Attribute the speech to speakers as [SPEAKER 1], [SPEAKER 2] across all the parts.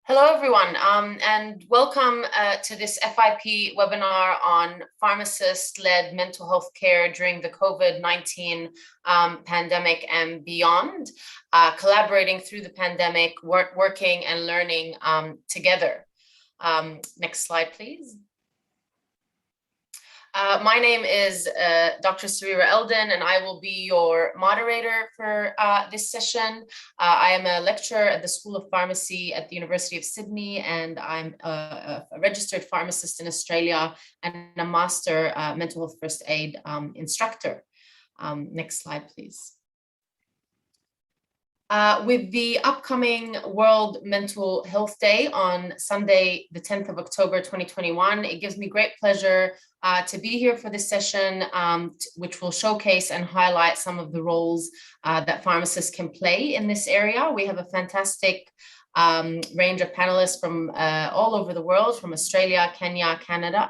[SPEAKER 1] Hello, everyone, and welcome to this FIP webinar on pharmacist-led mental health care during the COVID-19 pandemic and beyond, collaborating through the pandemic, working and learning together. Next slide, please. My name is Dr. Sarira Eldon, and I will be your moderator for this session. I am a lecturer at the School of Pharmacy at the University of Sydney, and I'm a registered pharmacist in Australia and a master mental health first aid instructor. Next slide, please. With the upcoming World Mental Health Day on Sunday, the 10th of October, 2021, it gives me great pleasure to be here for this session, which will showcase and highlight some of the roles that pharmacists can play in this area. We have a fantastic range of panelists from all over the world, from Australia, Kenya, Canada.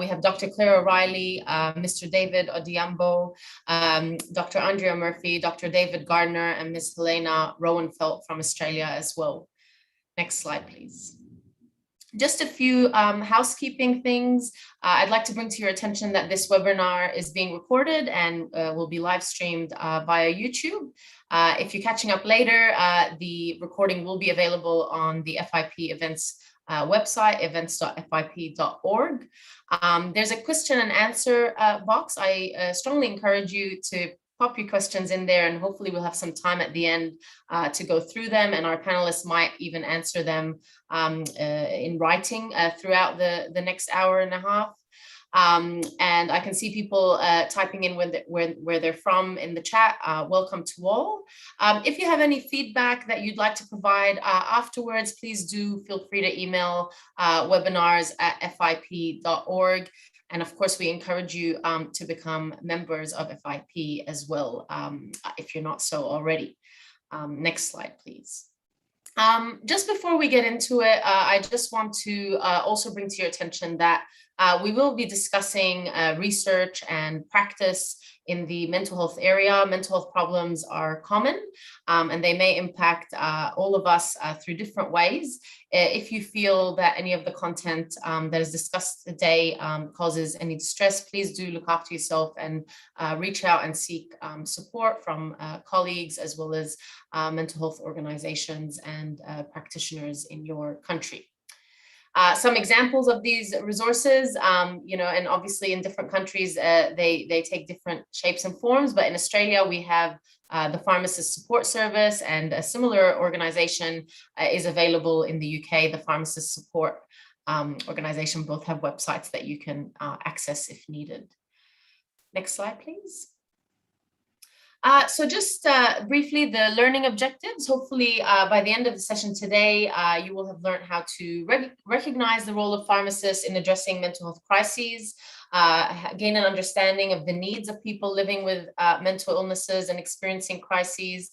[SPEAKER 1] We have Dr. Claire O'Reilly, Mr. David Odimbo, Dr. Andrea Murphy, Dr. David Gardner, and Ms. Helena Roenfeld from Australia as well. Next slide, please. Just a few housekeeping things. I'd like to bring to your attention that this webinar is being recorded and will be live streamed via YouTube. If you're catching up later, the recording will be available on the FIP events website, events.fip.org. There's a question and answer box. I strongly encourage you to pop your questions in there, and hopefully we'll have some time at the end to go through them, and our panelists might even answer them in writing throughout the next hour and a half. And I can see people typing in where they're from in the chat. Welcome to all. If you have any feedback that you'd like to provide afterwards, please do feel free to email webinars@fip.org. And of course, we encourage you to become members of FIP as well, if you're not so already. Next slide, please. Just before we get into it, I just want to also bring to your attention that we will be discussing research and practice in the mental health area. Mental health problems are common, and they may impact all of us through different ways. If you feel that any of the content that is discussed today causes any distress, please do look after yourself and reach out and seek support from colleagues as well as mental health organizations and practitioners in your country. Some examples of these resources, and obviously in different countries, they take different shapes and forms, but in Australia, we have the Pharmacist Support Service, and a similar organization is available in the UK, the Pharmacist Support organization. Both have websites that you can access if needed. Next slide, please. So just briefly, the learning objectives. Hopefully, by the end of the session today, you will have learned how to recognize the role of pharmacists in addressing mental health crises, gain an understanding of the needs of people living with mental illnesses and experiencing crises,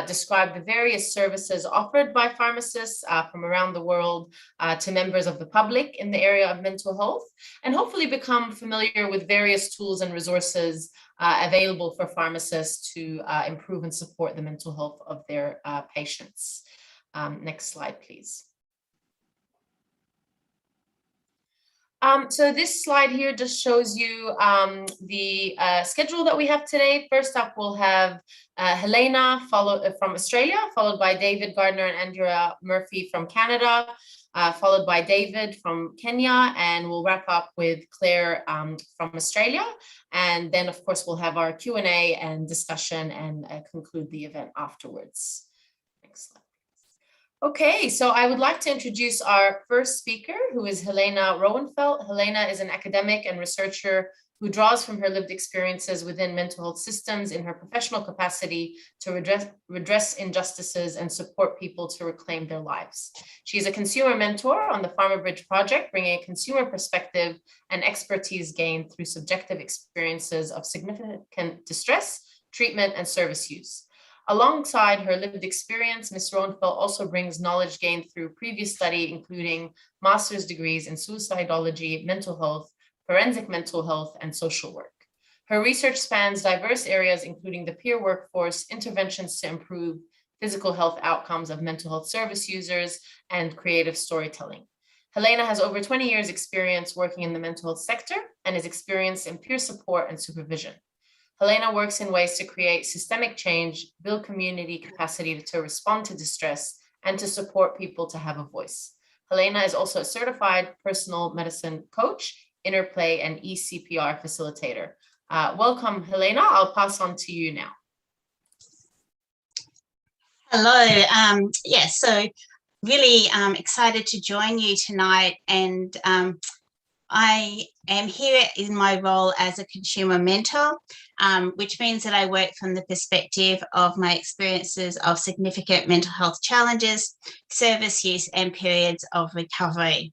[SPEAKER 1] describe the various services offered by pharmacists from around the world to members of the public in the area of mental health, and hopefully become familiar with various tools and resources available for pharmacists to improve and support the mental health of their patients. Next slide, please. So this slide here just shows you the schedule that we have today. First up, we'll have Helena from Australia, followed by David Gardner and Andrea Murphy from Canada, followed by David from Kenya, and we'll wrap up with Claire from Australia. And then, of course, we'll have our Q&A and discussion and conclude the event afterwards. Next slide. Okay, so I would like to introduce our first speaker, who is Helena Roenfeld. Helena is an academic and researcher who draws from her lived experiences within mental health systems in her professional capacity to redress injustices and support people to reclaim their lives. She is a consumer mentor on the Pharma Bridge project, bringing a consumer perspective and expertise gained through subjective experiences of significant distress, treatment, and service use. Alongside her lived experience, Ms. Roenfeld also brings knowledge gained through previous study, including master's degrees in suicidology, mental health, forensic mental health, and social work. Her research spans diverse areas, including the peer workforce, interventions to improve physical health outcomes of mental health service users, and creative storytelling. Helena has over 20 years experience working in the mental health sector and is experienced in peer support and supervision. Helena works in ways to create systemic change, build community capacity to respond to distress, and to support people to have a voice. Helena is also a certified personal medicine coach, interplay, and eCPR facilitator. Welcome, Helena. I'll pass on to you now.
[SPEAKER 2] Hello. So really excited to join you tonight, and I am here in my role as a consumer mentor, which means that I work from the perspective of my experiences of significant mental health challenges, service use, and periods of recovery.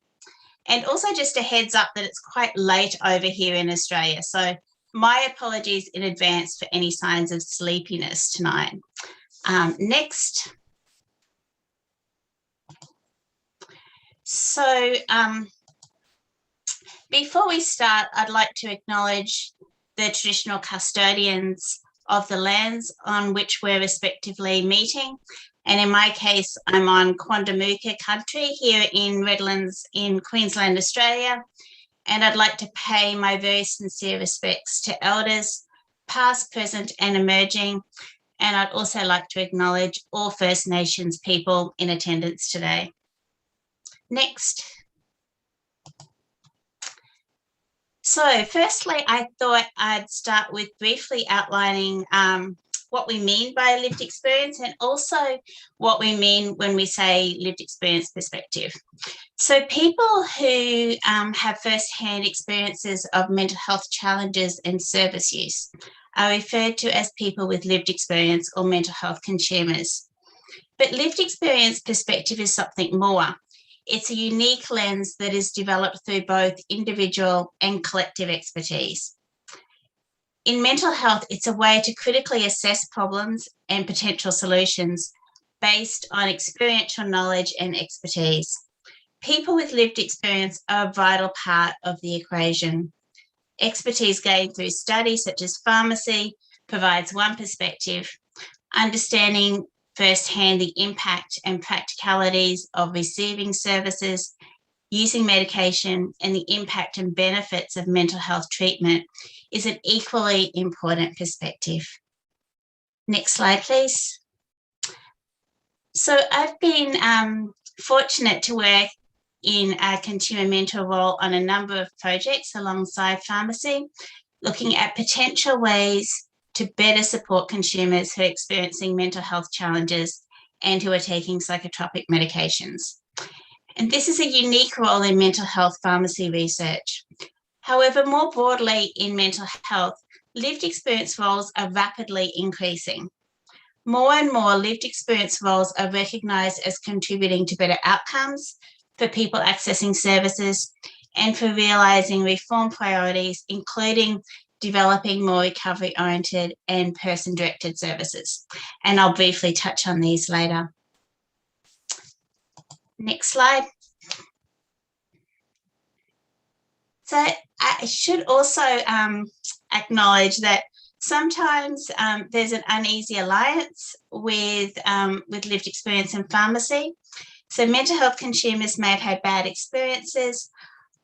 [SPEAKER 2] And also just a heads up that it's quite late over here in Australia, so my apologies in advance for any signs of sleepiness tonight. Next. So before we start, I'd like to acknowledge the traditional custodians of the lands on which we're respectively meeting. And in my case, I'm on Quandamooka country here in Redlands in Queensland, Australia. And I'd like to pay my very sincere respects to elders, past, present, and emerging. And I'd also like to acknowledge all First Nations people in attendance today. Next. So firstly, I thought I'd start with briefly outlining what we mean by lived experience, and also what we mean when we say lived experience perspective. So people who have first-hand experiences of mental health challenges and service use are referred to as people with lived experience or mental health consumers. But lived experience perspective is something more. It's a unique lens that is developed through both individual and collective expertise. In mental health, it's a way to critically assess problems and potential solutions based on experiential knowledge and expertise. People with lived experience are a vital part of the equation. Expertise gained through studies such as pharmacy provides one perspective. Understanding firsthand the impact and practicalities of receiving services, using medication, and the impact and benefits of mental health treatment is an equally important perspective. Next slide, please. So I've been fortunate to work in a consumer mentor role on a number of projects alongside pharmacy, looking at potential ways to better support consumers who are experiencing mental health challenges and who are taking psychotropic medications. And this is a unique role in mental health pharmacy research. However, more broadly in mental health, lived experience roles are rapidly increasing. More and more lived experience roles are recognised as contributing to better outcomes for people accessing services and for realising reform priorities, including developing more recovery-oriented and person-directed services. And I'll briefly touch on these later. Next slide. So I should also acknowledge that sometimes there's an uneasy alliance with lived experience in pharmacy. So mental health consumers may have had bad experiences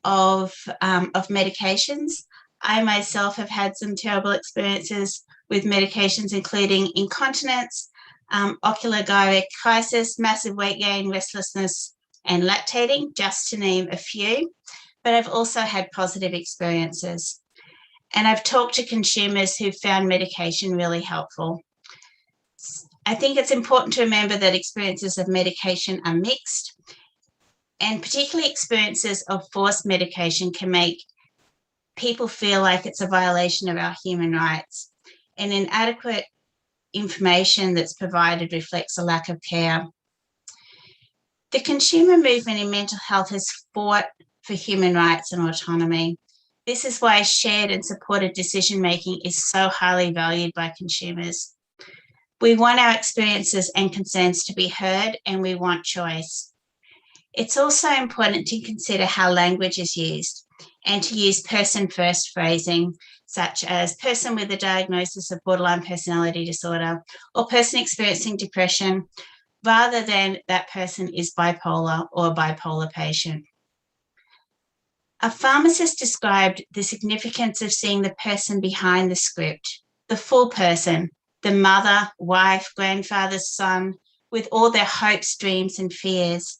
[SPEAKER 2] of medications. I myself have had some terrible experiences with medications, including incontinence, ocular gyrate crisis, massive weight gain, restlessness, and lactating, just to name a few. But I've also had positive experiences. And I've talked to consumers who found medication really helpful. I think it's important to remember that experiences of medication are mixed, and particularly experiences of forced medication can make people feel like it's a violation of our human rights, and inadequate information that's provided reflects a lack of care. The consumer movement in mental health has fought for human rights and autonomy. This is why shared and supported decision-making is so highly valued by consumers. We want our experiences and concerns to be heard, and we want choice. It's also important to consider how language is used. and to use person-first phrasing, such as person with a diagnosis of borderline personality disorder or person experiencing depression, rather than that person is bipolar or a bipolar patient. A pharmacist described the significance of seeing the person behind the script, the full person, the mother, wife, grandfather, son, with all their hopes, dreams, and fears.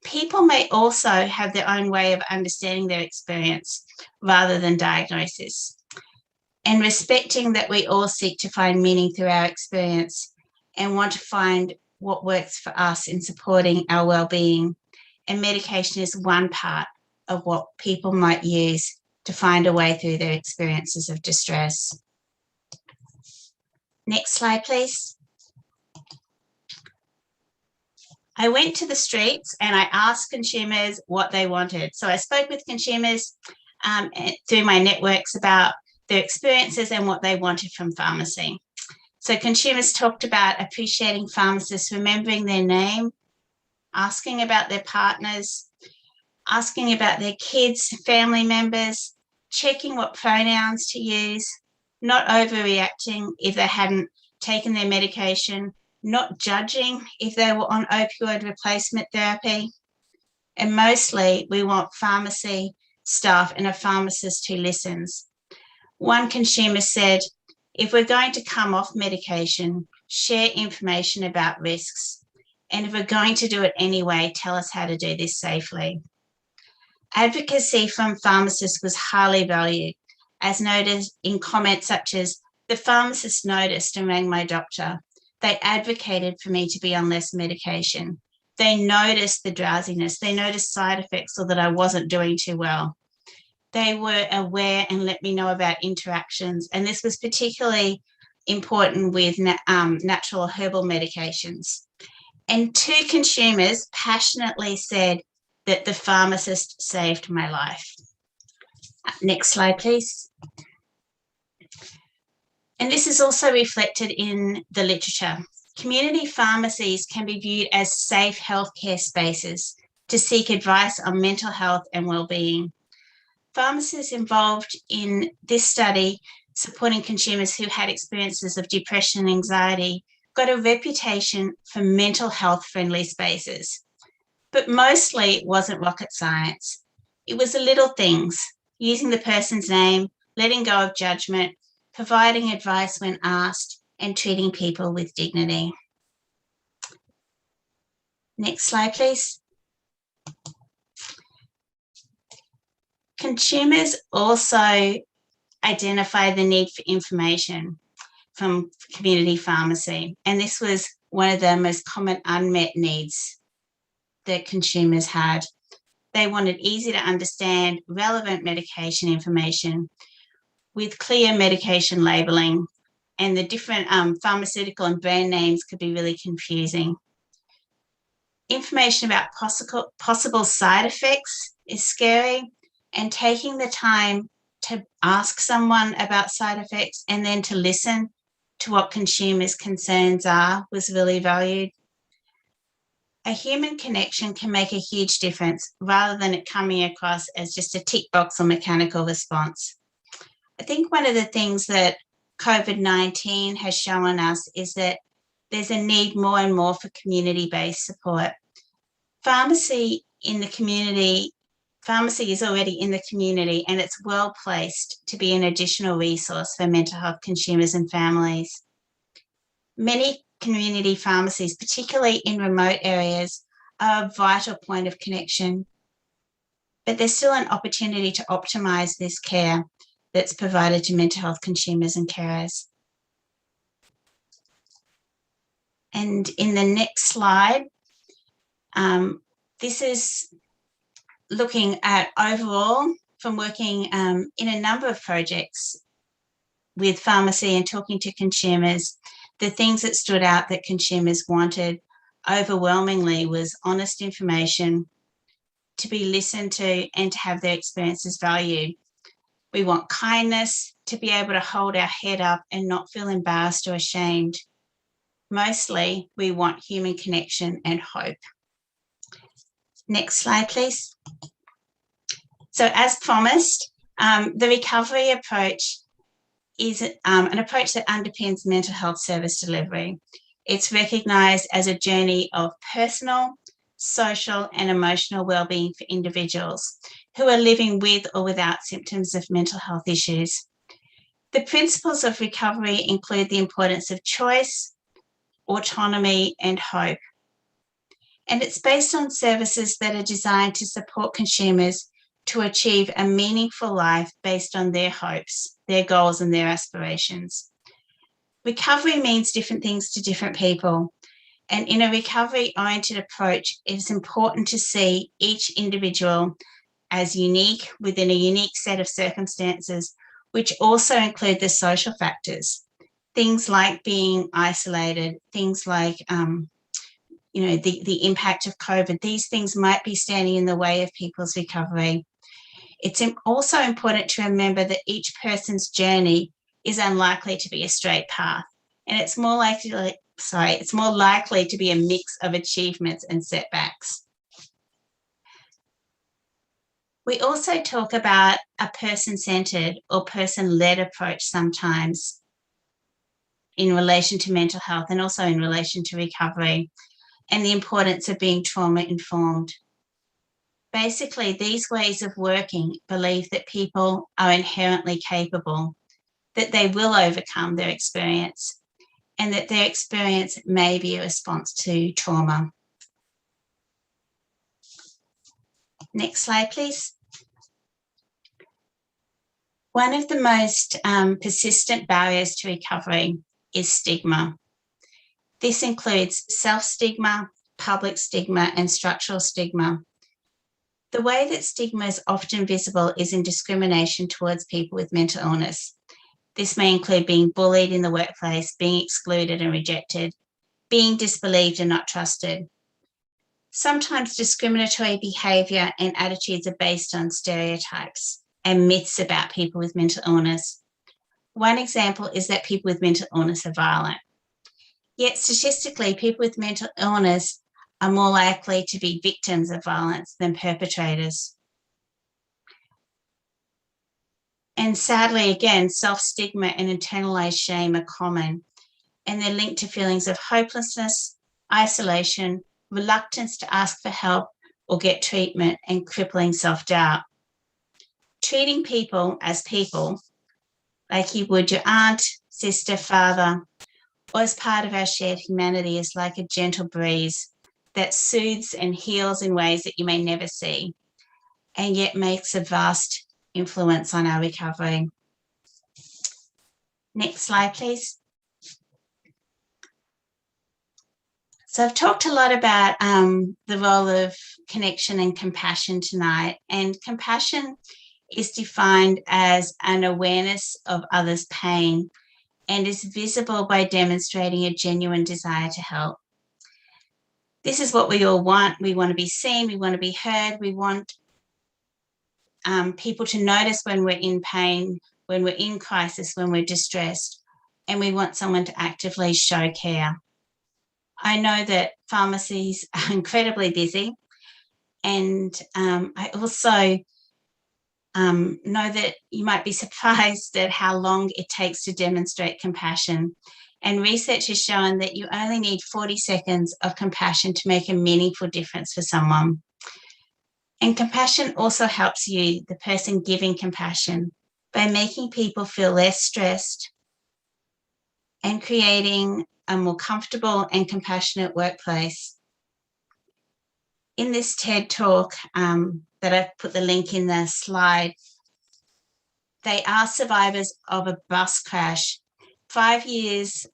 [SPEAKER 2] People may also have their own way of understanding their experience rather than diagnosis. And respecting that we all seek to find meaning through our experience and want to find what works for us in supporting our well-being. And medication is one part of what people might use to find a way through their experiences of distress. Next slide, please. I went to the streets and I asked consumers what they wanted. So I spoke with consumers through my networks about their experiences and what they wanted from pharmacy. So consumers talked about appreciating pharmacists remembering their name, asking about their partners, asking about their kids, family members, checking what pronouns to use, not overreacting if they hadn't taken their medication, not judging if they were on opioid replacement therapy. And mostly we want pharmacy staff and a pharmacist who listens. One consumer said, if we're going to come off medication, share information about risks. And if we're going to do it anyway, tell us how to do this safely. Advocacy from pharmacists was highly valued, as noted in comments such as, the pharmacist noticed and rang my doctor. They advocated for me to be on less medication. They noticed the drowsiness. They noticed side effects or that I wasn't doing too well. They were aware and let me know about interactions. And this was particularly important with natural herbal medications. And 2 consumers passionately said that the pharmacist saved my life. Next slide, please. And this is also reflected in the literature. Community pharmacies can be viewed as safe healthcare spaces to seek advice on mental health and well-being. Pharmacists involved in this study supporting consumers who had experiences of depression and anxiety got a reputation for mental health friendly spaces. But mostly it wasn't rocket science. It was the little things, using the person's name, letting go of judgment, providing advice when asked, and treating people with dignity. Next slide, please. Consumers also identify the need for information from community pharmacy, and this was one of the most common unmet needs that consumers had. They wanted easy to understand, relevant medication information with clear medication labeling, and the different pharmaceutical and brand names could be really confusing. Information about possible side effects is scary, and taking the time to ask someone about side effects and then to listen to what consumers' concerns are was really valued. A human connection can make a huge difference rather than it coming across as just a tick box or mechanical response. I think one of the things that COVID-19 has shown us is that there's a need more and more for community-based support. Pharmacy is already in the community, and it's well placed to be an additional resource for mental health consumers and families. Many community pharmacies, particularly in remote areas, are a vital point of connection, but there's still an opportunity to optimise this care that's provided to mental health consumers and carers. And in the next slide, this is looking at overall from working in a number of projects with pharmacy and talking to consumers, the things that stood out that consumers wanted overwhelmingly was honest information, to be listened to and to have their experiences valued. We want kindness, to be able to hold our head up and not feel embarrassed or ashamed. Mostly, we want human connection and hope. Next slide, please. So as promised, the recovery approach is an approach that underpins mental health service delivery. It's recognised as a journey of personal, social and emotional wellbeing for individuals who are living with or without symptoms of mental health issues. The principles of recovery include the importance of choice, autonomy and hope. And it's based on services that are designed to support consumers to achieve a meaningful life based on their hopes, their goals and their aspirations. Recovery means different things to different people. And in a recovery-oriented approach, it is important to see each individual as unique within a unique set of circumstances, which also include the social factors, things like being isolated, things like the impact of COVID. These things might be standing in the way of people's recovery. It's also important to remember that each person's journey is unlikely to be a straight path, and it's more likely to be a mix of achievements and setbacks. We also talk about a person-centered or person-led approach sometimes in relation to mental health and also in relation to recovery, and the importance of being trauma-informed. Basically, these ways of working believe that people are inherently capable, that they will overcome their experience, and that their experience may be a response to trauma. Next slide, please. One of the most persistent barriers to recovery is stigma. This includes self-stigma, public stigma, and structural stigma. The way that stigma is often visible is in discrimination towards people with mental illness. This may include being bullied in the workplace, being excluded and rejected, being disbelieved and not trusted. Sometimes discriminatory behaviour and attitudes are based on stereotypes and myths about people with mental illness. One example is that people with mental illness are violent. Yet statistically, people with mental illness are more likely to be victims of violence than perpetrators. And sadly, again, self-stigma and internalized shame are common, and they're linked to feelings of hopelessness, isolation, reluctance to ask for help or get treatment, and crippling self-doubt. Treating people as people, like you would your aunt, sister, father, or as part of our shared humanity, is like a gentle breeze that soothes and heals in ways that you may never see, and yet makes a vast influence on our recovery. Next slide, please. So I've talked a lot about the role of connection and compassion tonight, and compassion is defined as an awareness of others' pain and is visible by demonstrating a genuine desire to help. This is what we all want. We want to be seen, we want to be heard, we want people to notice when we're in pain, when we're in crisis, when we're distressed, and we want someone to actively show care. I know that pharmacies are incredibly busy, and I also know that you might be surprised at how long it takes to demonstrate compassion. And research has shown that you only need 40 seconds of compassion to make a meaningful difference for someone. And compassion also helps you, the person giving compassion, by making people feel less stressed and creating a more comfortable and compassionate workplace. In this TED talk that I've put the link in the slide, they asked survivors of a bus crash 5 years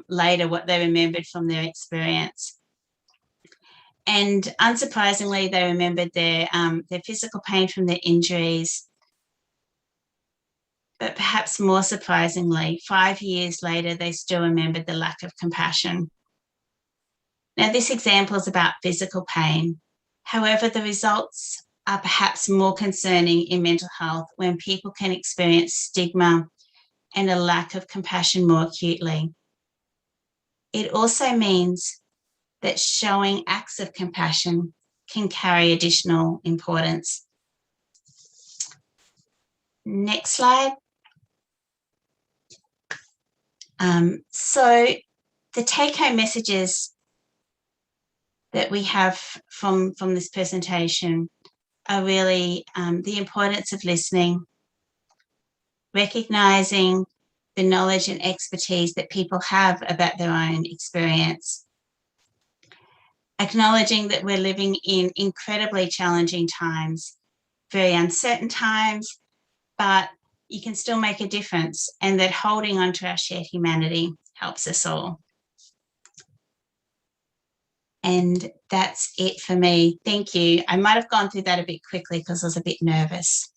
[SPEAKER 2] later what they remembered from their experience. And unsurprisingly, they remembered their physical pain from their injuries. But perhaps more surprisingly, 5 years later, they still remembered the lack of compassion. Now, this example is about physical pain. However, the results are perhaps more concerning in mental health when people can experience stigma and a lack of compassion more acutely. It also means that showing acts of compassion can carry additional importance. Next slide. So the take-home messages that we have from this presentation are really the importance of listening, recognising the knowledge and expertise that people have about their own experience, acknowledging that we're living in incredibly challenging times, very uncertain times, but you can still make a difference, and that holding on to our shared humanity helps us all. And that's it for me. Thank you. I might have gone through that a bit quickly because I was a bit nervous.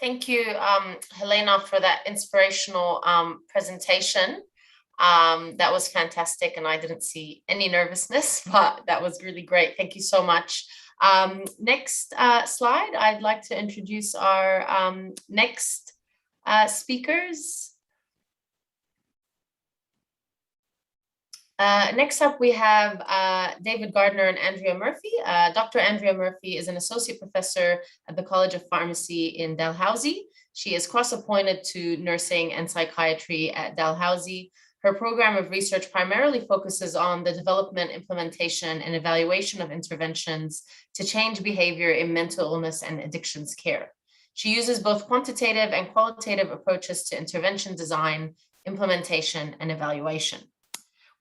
[SPEAKER 1] Thank you, Helena, for that inspirational presentation. That was fantastic, and I didn't see any nervousness, but that was really great. Thank you so much. Next slide, I'd like to introduce our next speakers. Next up, we have David Gardner and Andrea Murphy. Dr. Andrea Murphy is an associate professor at the College of Pharmacy in Dalhousie. She is cross-appointed to nursing and psychiatry at Dalhousie. Her program of research primarily focuses on the development, implementation, and evaluation of interventions to change behavior in mental illness and addictions care. She uses both quantitative and qualitative approaches to intervention design, implementation, and evaluation.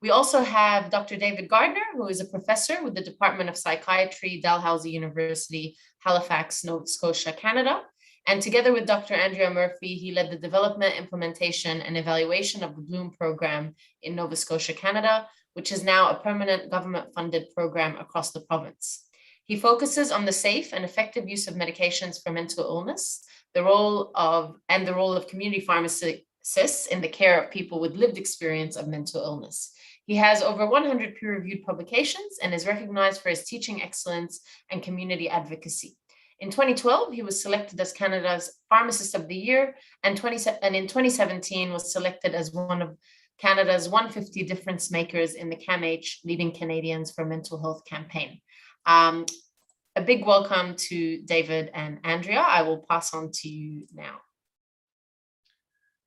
[SPEAKER 1] We also have Dr. David Gardner, who is a professor with the Department of Psychiatry, Dalhousie University, Halifax, Nova Scotia, Canada. And together with Dr. Andrea Murphy, he led the development, implementation, and evaluation of the Bloom program in Nova Scotia, Canada, which is now a permanent government-funded program across the province. He focuses on the safe and effective use of medications for mental illness, the role of community pharmacists in the care of people with lived experience of mental illness. He has over 100 peer-reviewed publications and is recognized for his teaching excellence and community advocacy. In 2012, he was selected as Canada's Pharmacist of the Year, and in 2017 was selected as one of Canada's 150 difference makers in the CAMH Leading Canadians for Mental Health campaign. A big welcome to David and Andrea. I will pass on to you now.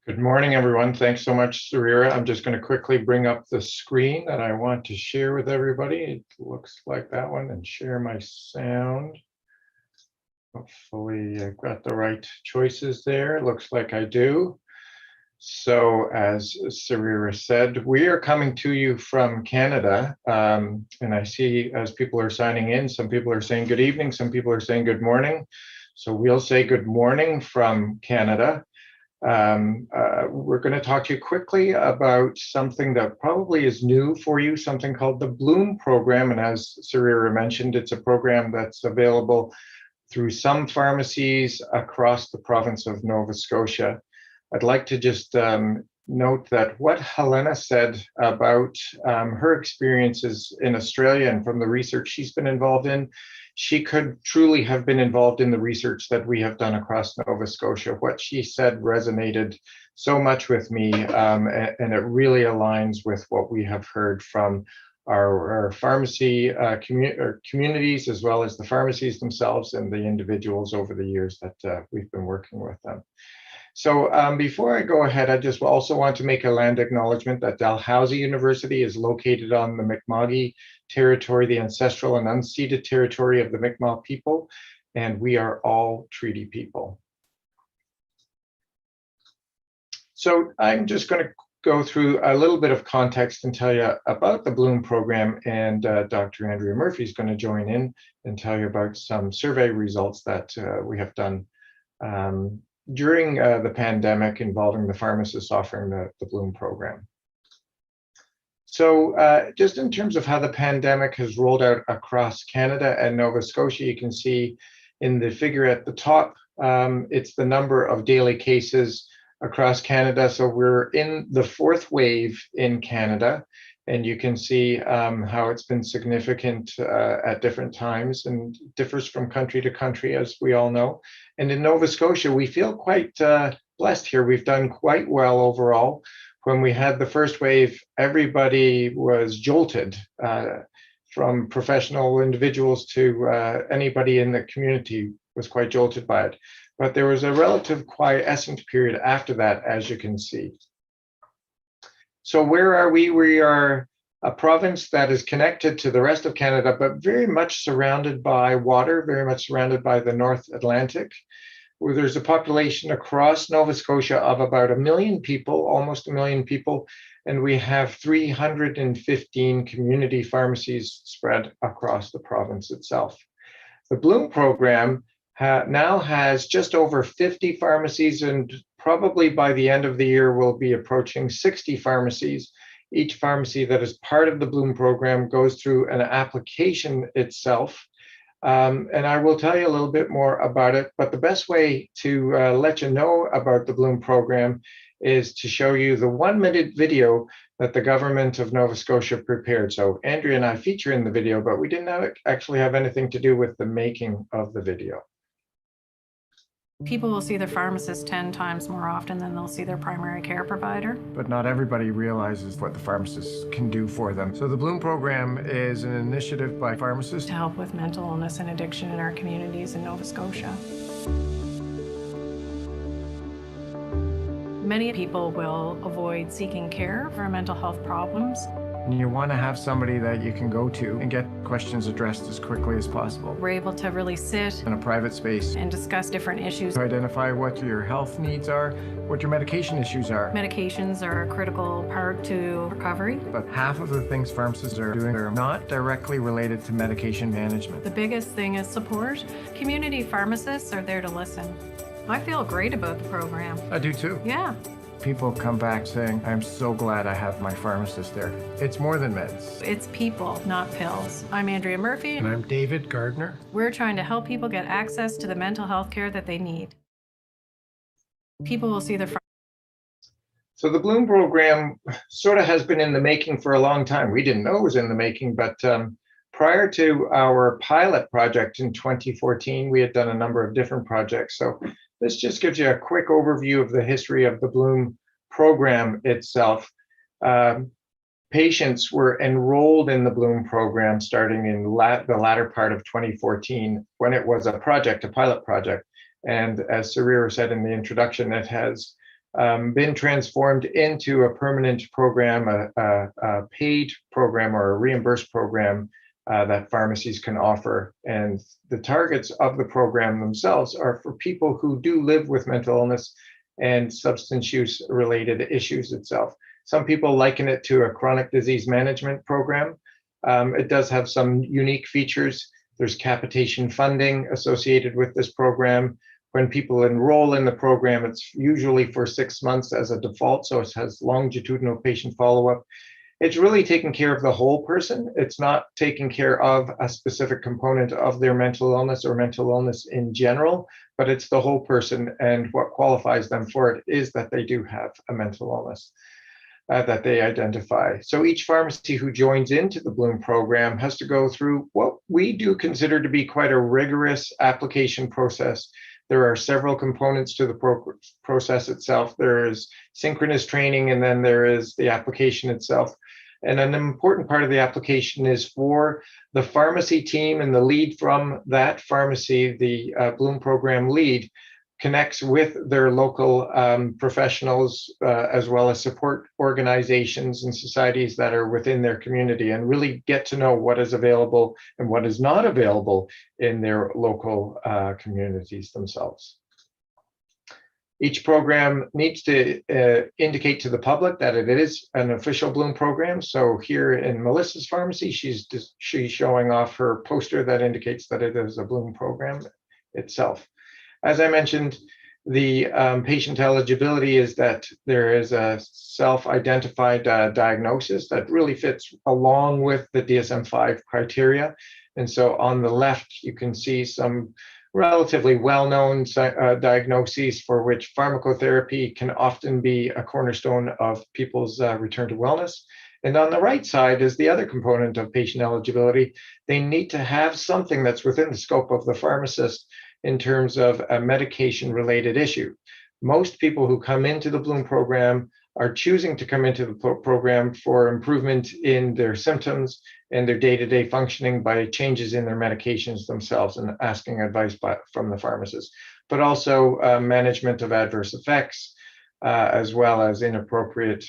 [SPEAKER 3] Good morning, everyone. Thanks so much, Sarira. I'm just going to quickly bring up the screen that I want to share with everybody. It looks like that one, and share my sound. Hopefully I've got the right choices there. Looks like I do. So as Sarira said, we are coming to you from Canada. And I see as people are signing in, some people are saying good evening, some people are saying good morning. So we'll say good morning from Canada. We're going to talk to you quickly about something that probably is new for you, something called the Bloom program. And as Sarira mentioned, it's a program that's available through some pharmacies across the province of Nova Scotia. I'd like to just note that what Helena said about her experiences in Australia and from the research she's been involved in, she could truly have been involved in the research that we have done across Nova Scotia. What she said resonated so much with me, and it really aligns with what we have heard from our pharmacy communities, as well as the pharmacies themselves and the individuals over the years that we've been working with them. So before I go ahead, I just also want to make a land acknowledgement that Dalhousie University is located on the Mi'kma'ki territory, the ancestral and unceded territory of the Mi'kmaq people, and we are all treaty people. So I'm just going to go through a little bit of context and tell you about the Bloom program, and Dr. Andrea Murphy is going to join in and tell you about some survey results that we have done during the pandemic involving the pharmacists offering the Bloom program. So just in terms of how the pandemic has rolled out across Canada and Nova Scotia, you can see in the figure at the top, it's the number of daily cases across Canada. So we're in the fourth wave in Canada, And you can see how it's been significant at different times and differs from country to country, as we all know. And in Nova Scotia, we feel quite blessed here. We've done quite well overall. When we had the first wave, everybody was jolted, from professional individuals to anybody in the community was quite jolted by it. But there was a relative quiescent period after that, as you can see. So where are we? We are a province that is connected to the rest of Canada, but very much surrounded by water, very much surrounded by the North Atlantic, where there's a population across Nova Scotia of about 1 million people, almost 1 million people, and we have 315 community pharmacies spread across the province itself. The Bloom program now has just over 50 pharmacies, and probably by the end of the year, we'll be approaching 60 pharmacies. Each pharmacy that is part of the Bloom program goes through an application itself. And I will tell you a little bit more about it, but the best way to let you know about the Bloom program is to show you the 1-minute video that the government of Nova Scotia prepared. So Andrea and I feature in the video, but we didn't actually have anything to do with the making of the video.
[SPEAKER 4] People will see their pharmacist 10 times more often than they'll see their primary care provider.
[SPEAKER 5] But not everybody realizes what the pharmacist can do for them. So the Bloom program is an initiative by pharmacists
[SPEAKER 4] To help with mental illness and addiction in our communities in Nova Scotia. Many people will avoid seeking care for mental health problems.
[SPEAKER 5] And you want to have somebody that you can go to and get questions addressed as quickly as possible.
[SPEAKER 4] We're able to really sit
[SPEAKER 5] In a private space
[SPEAKER 4] and discuss different issues.
[SPEAKER 5] to identify what your health needs are, what your medication issues are.
[SPEAKER 4] Medications are a critical part to recovery.
[SPEAKER 5] But half of the things pharmacists are doing are not directly related to medication management.
[SPEAKER 4] The biggest thing is support. Community pharmacists are there to listen. I feel great about the program.
[SPEAKER 5] I do too.
[SPEAKER 4] Yeah.
[SPEAKER 5] People come back saying, I'm so glad I have my pharmacist there. It's more than meds.
[SPEAKER 4] It's people, not pills. I'm Andrea Murphy.
[SPEAKER 6] And I'm David Gardner.
[SPEAKER 4] We're trying to help people get access to the mental health care that they need. People will see their
[SPEAKER 3] So the Bloom program sort of has been in the making for a long time. We didn't know it was in the making, but prior to our pilot project in 2014, we had done a number of different projects. So this just gives you a quick overview of the history of the Bloom program itself. Patients were enrolled in the Bloom program starting in the latter part of 2014 when it was a project, a pilot project. And as Sarira said in the introduction, it has been transformed into a permanent program, a paid program or a reimbursed program that pharmacies can offer. And the targets of the program themselves are for people who do live with mental illness and substance use related issues itself. Some people liken it to a chronic disease management program. It does have some unique features. There's capitation funding associated with this program. When people enroll in the program, it's usually for 6 months as a default, so it has longitudinal patient follow-up. It's really taking care of the whole person. It's not taking care of a specific component of their mental illness or mental illness in general, but it's the whole person. And what qualifies them for it is that they do have a mental illness that they identify. So each pharmacy who joins into the Bloom program has to go through what we do consider to be quite a rigorous application process. There are several components to the process itself. There is synchronous training, and then there is the application itself. And an important part of the application is for the pharmacy team, and the lead from that pharmacy, the Bloom program lead, connects with their local professionals as well as support organizations and societies that are within their community, and really get to know what is available and what is not available in their local communities themselves. Each program needs to indicate to the public that it is an official Bloom program. So here in Melissa's pharmacy, she's showing off her poster that indicates that it is a Bloom program itself. As I mentioned, the patient eligibility is that there is a self-identified diagnosis that really fits along with the DSM-5 criteria. And so on the left, you can see some relatively well-known diagnoses for which pharmacotherapy can often be a cornerstone of people's return to wellness. And on the right side is the other component of patient eligibility. They need to have something that's within the scope of the pharmacist in terms of a medication-related issue. Most people who come into the Bloom program are choosing to come into the program for improvement in their symptoms and their day-to-day functioning by changes in their medications themselves and asking advice from the pharmacist, but also management of adverse effects, as well as inappropriate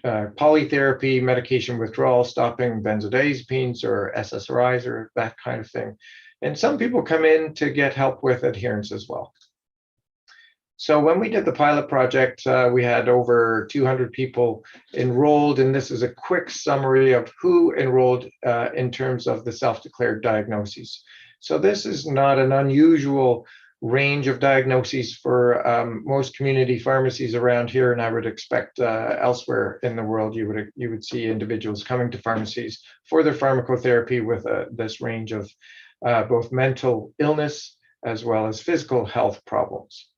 [SPEAKER 3] polytherapy, medication withdrawal, stopping benzodiazepines or SSRIs or that kind of thing. And some people come in to get help with adherence as well. So when we did the pilot project, we had over 200 people enrolled, and this is a quick summary of who enrolled in terms of the self-declared diagnoses. So this is not an unusual range of diagnoses for most community pharmacies around here, and I would expect elsewhere in the world you would see individuals coming to pharmacies for their pharmacotherapy with this range of both mental illness as well as physical health problems.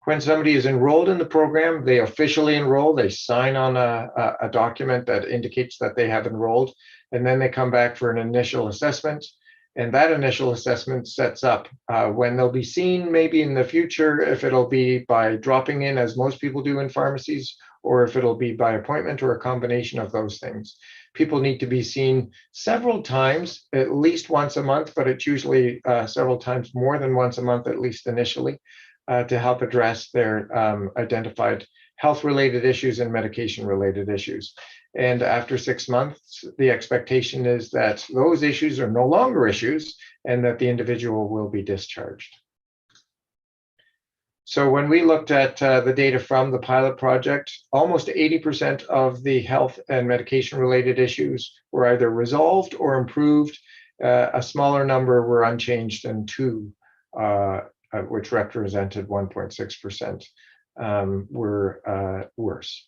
[SPEAKER 3] When somebody is enrolled in the program, they officially enroll, they sign on a document that indicates that they have enrolled, and then they come back for an initial assessment. And that initial assessment sets up when they'll be seen maybe in the future, if it'll be by dropping in as most people do in pharmacies, or if it'll be by appointment or a combination of those things. People need to be seen several times, at least once a month, but it's usually several times more than once a month, at least initially, to help address their identified health-related issues and medication-related issues. And after 6 months, the expectation is that those issues are no longer issues and that the individual will be discharged. So when we looked at the data from the pilot project, almost 80% of the health and medication-related issues were either resolved or improved. A smaller number were unchanged, and 2 which represented 1.6%, were worse.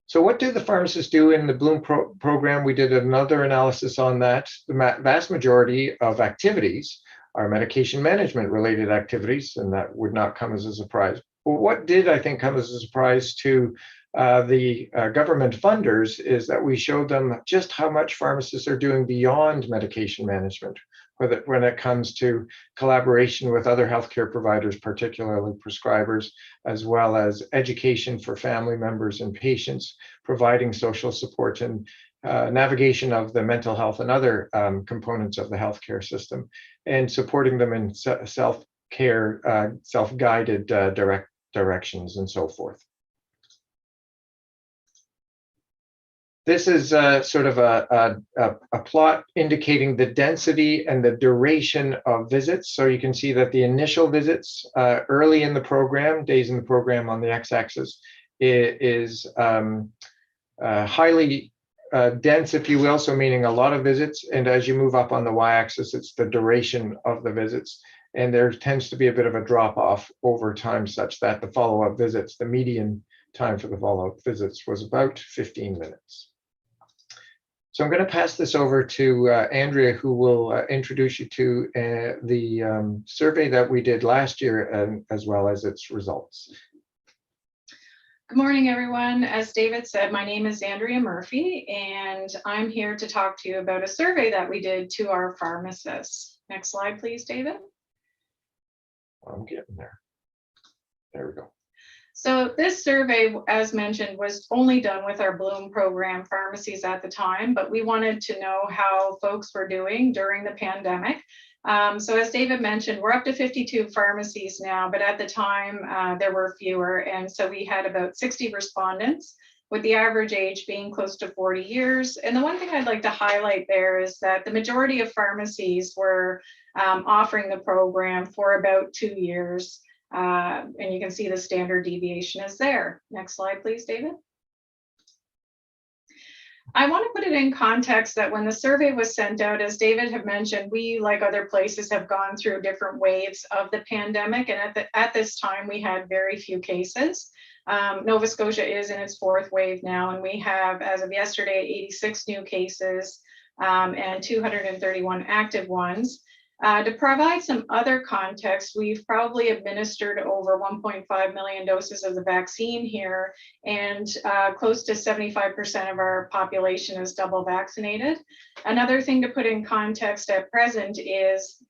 [SPEAKER 3] So what do the pharmacists do in the Bloom program? We did another analysis on that. The vast majority of activities are medication management related activities, and that would not come as a surprise. But what did, I think, come as a surprise to the government funders is that we showed them just how much pharmacists are doing beyond medication management, when it comes to collaboration with other healthcare providers, particularly prescribers, as well as education for family members and patients, providing social support and navigation of the mental health and other components of the healthcare system, and supporting them in self-care, self-guided directions and so forth. This is sort of a plot indicating the density and the duration of visits. So you can see that the initial visits early in the program, days in the program on the x-axis, is highly dense, if you will, so meaning a lot of visits. And as you move up on the y-axis, it's the duration of the visits. And there tends to be a bit of a drop-off over time, such that the follow-up visits, the median time for the follow-up visits was about 15 minutes. So I'm going to pass this over to Andrea, who will introduce you to the survey that we did last year, as well as its results.
[SPEAKER 4] Good morning, everyone. As David said, my name is Andrea Murphy, and I'm here to talk to you about a survey that we did to our pharmacists. Next slide, please, David.
[SPEAKER 3] I'm getting there. There we go.
[SPEAKER 4] So this survey, as mentioned, was only done with our Bloom program pharmacies at the time, but we wanted to know how folks were doing during the pandemic. So as David mentioned, we're up to 52 pharmacies now, but at the time there were fewer. And so we had about 60 respondents, with the average age being close to 40 years. And the one thing I'd like to highlight there is that the majority of pharmacies were offering the program for about 2 years. And you can see the standard deviation is there. Next slide, please, David. I want to put it in context that when the survey was sent out, as David had mentioned, we, like other places, have gone through different waves of the pandemic. And at this time, we had very few cases. Nova Scotia is in its 4th wave now, and we have, as of yesterday, 86 new cases and 231 active ones. To provide some other context, we've probably administered over 1.5 million doses of the vaccine here, and close to 75% of our population is double vaccinated. Another thing to put in context at present is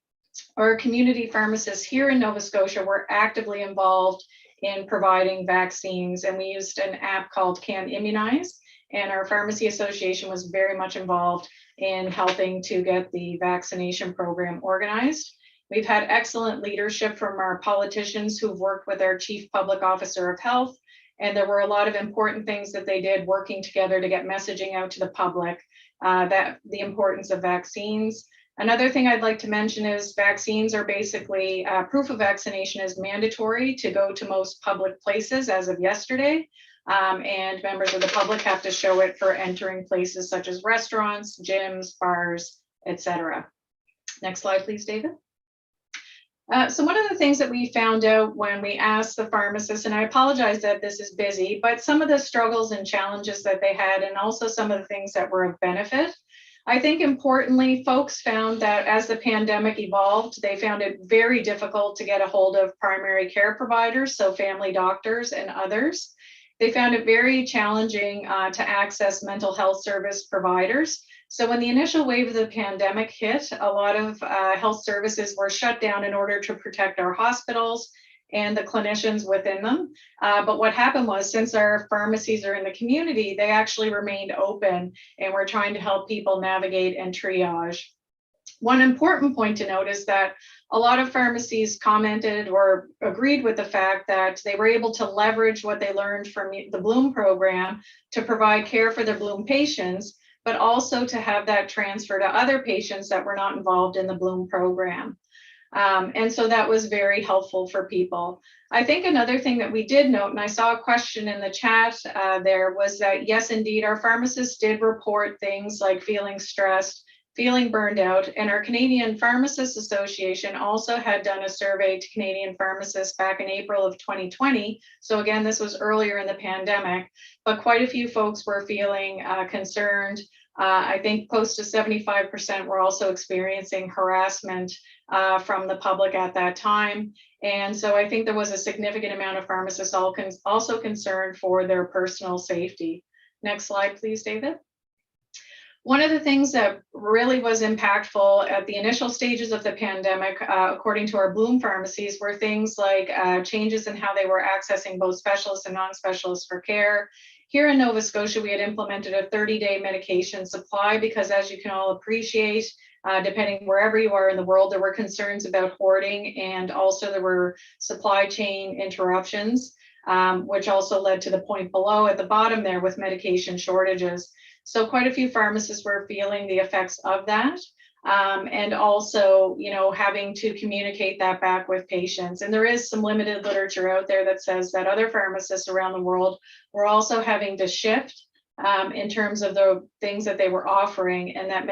[SPEAKER 4] our community pharmacists here in Nova Scotia were actively involved in providing vaccines, and we used an app called Can Immunize, and our Pharmacy Association was very much involved in helping to get the vaccination program organized. We've had excellent leadership from our politicians who've worked with our Chief Public Officer of Health, and there were a lot of important things that they did working together to get messaging out to the public, that the importance of vaccines. Another thing I'd like to mention is vaccines are basically, proof of vaccination is mandatory to go to most public places as of yesterday. And members of the public have to show it for entering places such as restaurants, gyms, bars, etc. Next slide, please, David. So one of the things that we found out when we asked the pharmacists, and I apologize that this is busy, but some of the struggles and challenges that they had, and also some of the things that were of benefit. I think importantly, folks found that as the pandemic evolved, they found it very difficult to get a hold of primary care providers, so family doctors and others. They found it very challenging to access mental health service providers. So when the initial wave of the pandemic hit, a lot of health services were shut down in order to protect our hospitals and the clinicians within them. But what happened was, since our pharmacies are in the community, they actually remained open, and we're trying to help people navigate and triage. One important point to note is that a lot of pharmacies commented or agreed with the fact that they were able to leverage what they learned from the Bloom program to provide care for their Bloom patients, but also to have that transfer to other patients that were not involved in the Bloom program. And so that was very helpful for people. I think another thing that we did note, and I saw a question in the chat there, was that yes, indeed, our pharmacists did report things like feeling stressed, feeling burned out, and our Canadian Pharmacists Association also had done a survey to Canadian pharmacists back in April of 2020. So again, this was earlier in the pandemic, but quite a few folks were feeling concerned. I think close to 75% were also experiencing harassment from the public at that time. And so I think there was a significant amount of pharmacists also concerned for their personal safety. Next slide, please, David. One of the things that really was impactful at the initial stages of the pandemic, according to our Bloom pharmacies, were things like changes in how they were accessing both specialists and non-specialists for care. Here in Nova Scotia, we had implemented a 30-day medication supply because, as you can all appreciate, depending wherever you are in the world, there were concerns about hoarding, and also there were supply chain interruptions, which also led to the point below at the bottom there with medication shortages. So quite a few pharmacists were feeling the effects of that, and also, having to communicate that back with patients. And there is some limited literature out there that says that other pharmacists around the world were also having to shift in terms of the things that they were offering, and that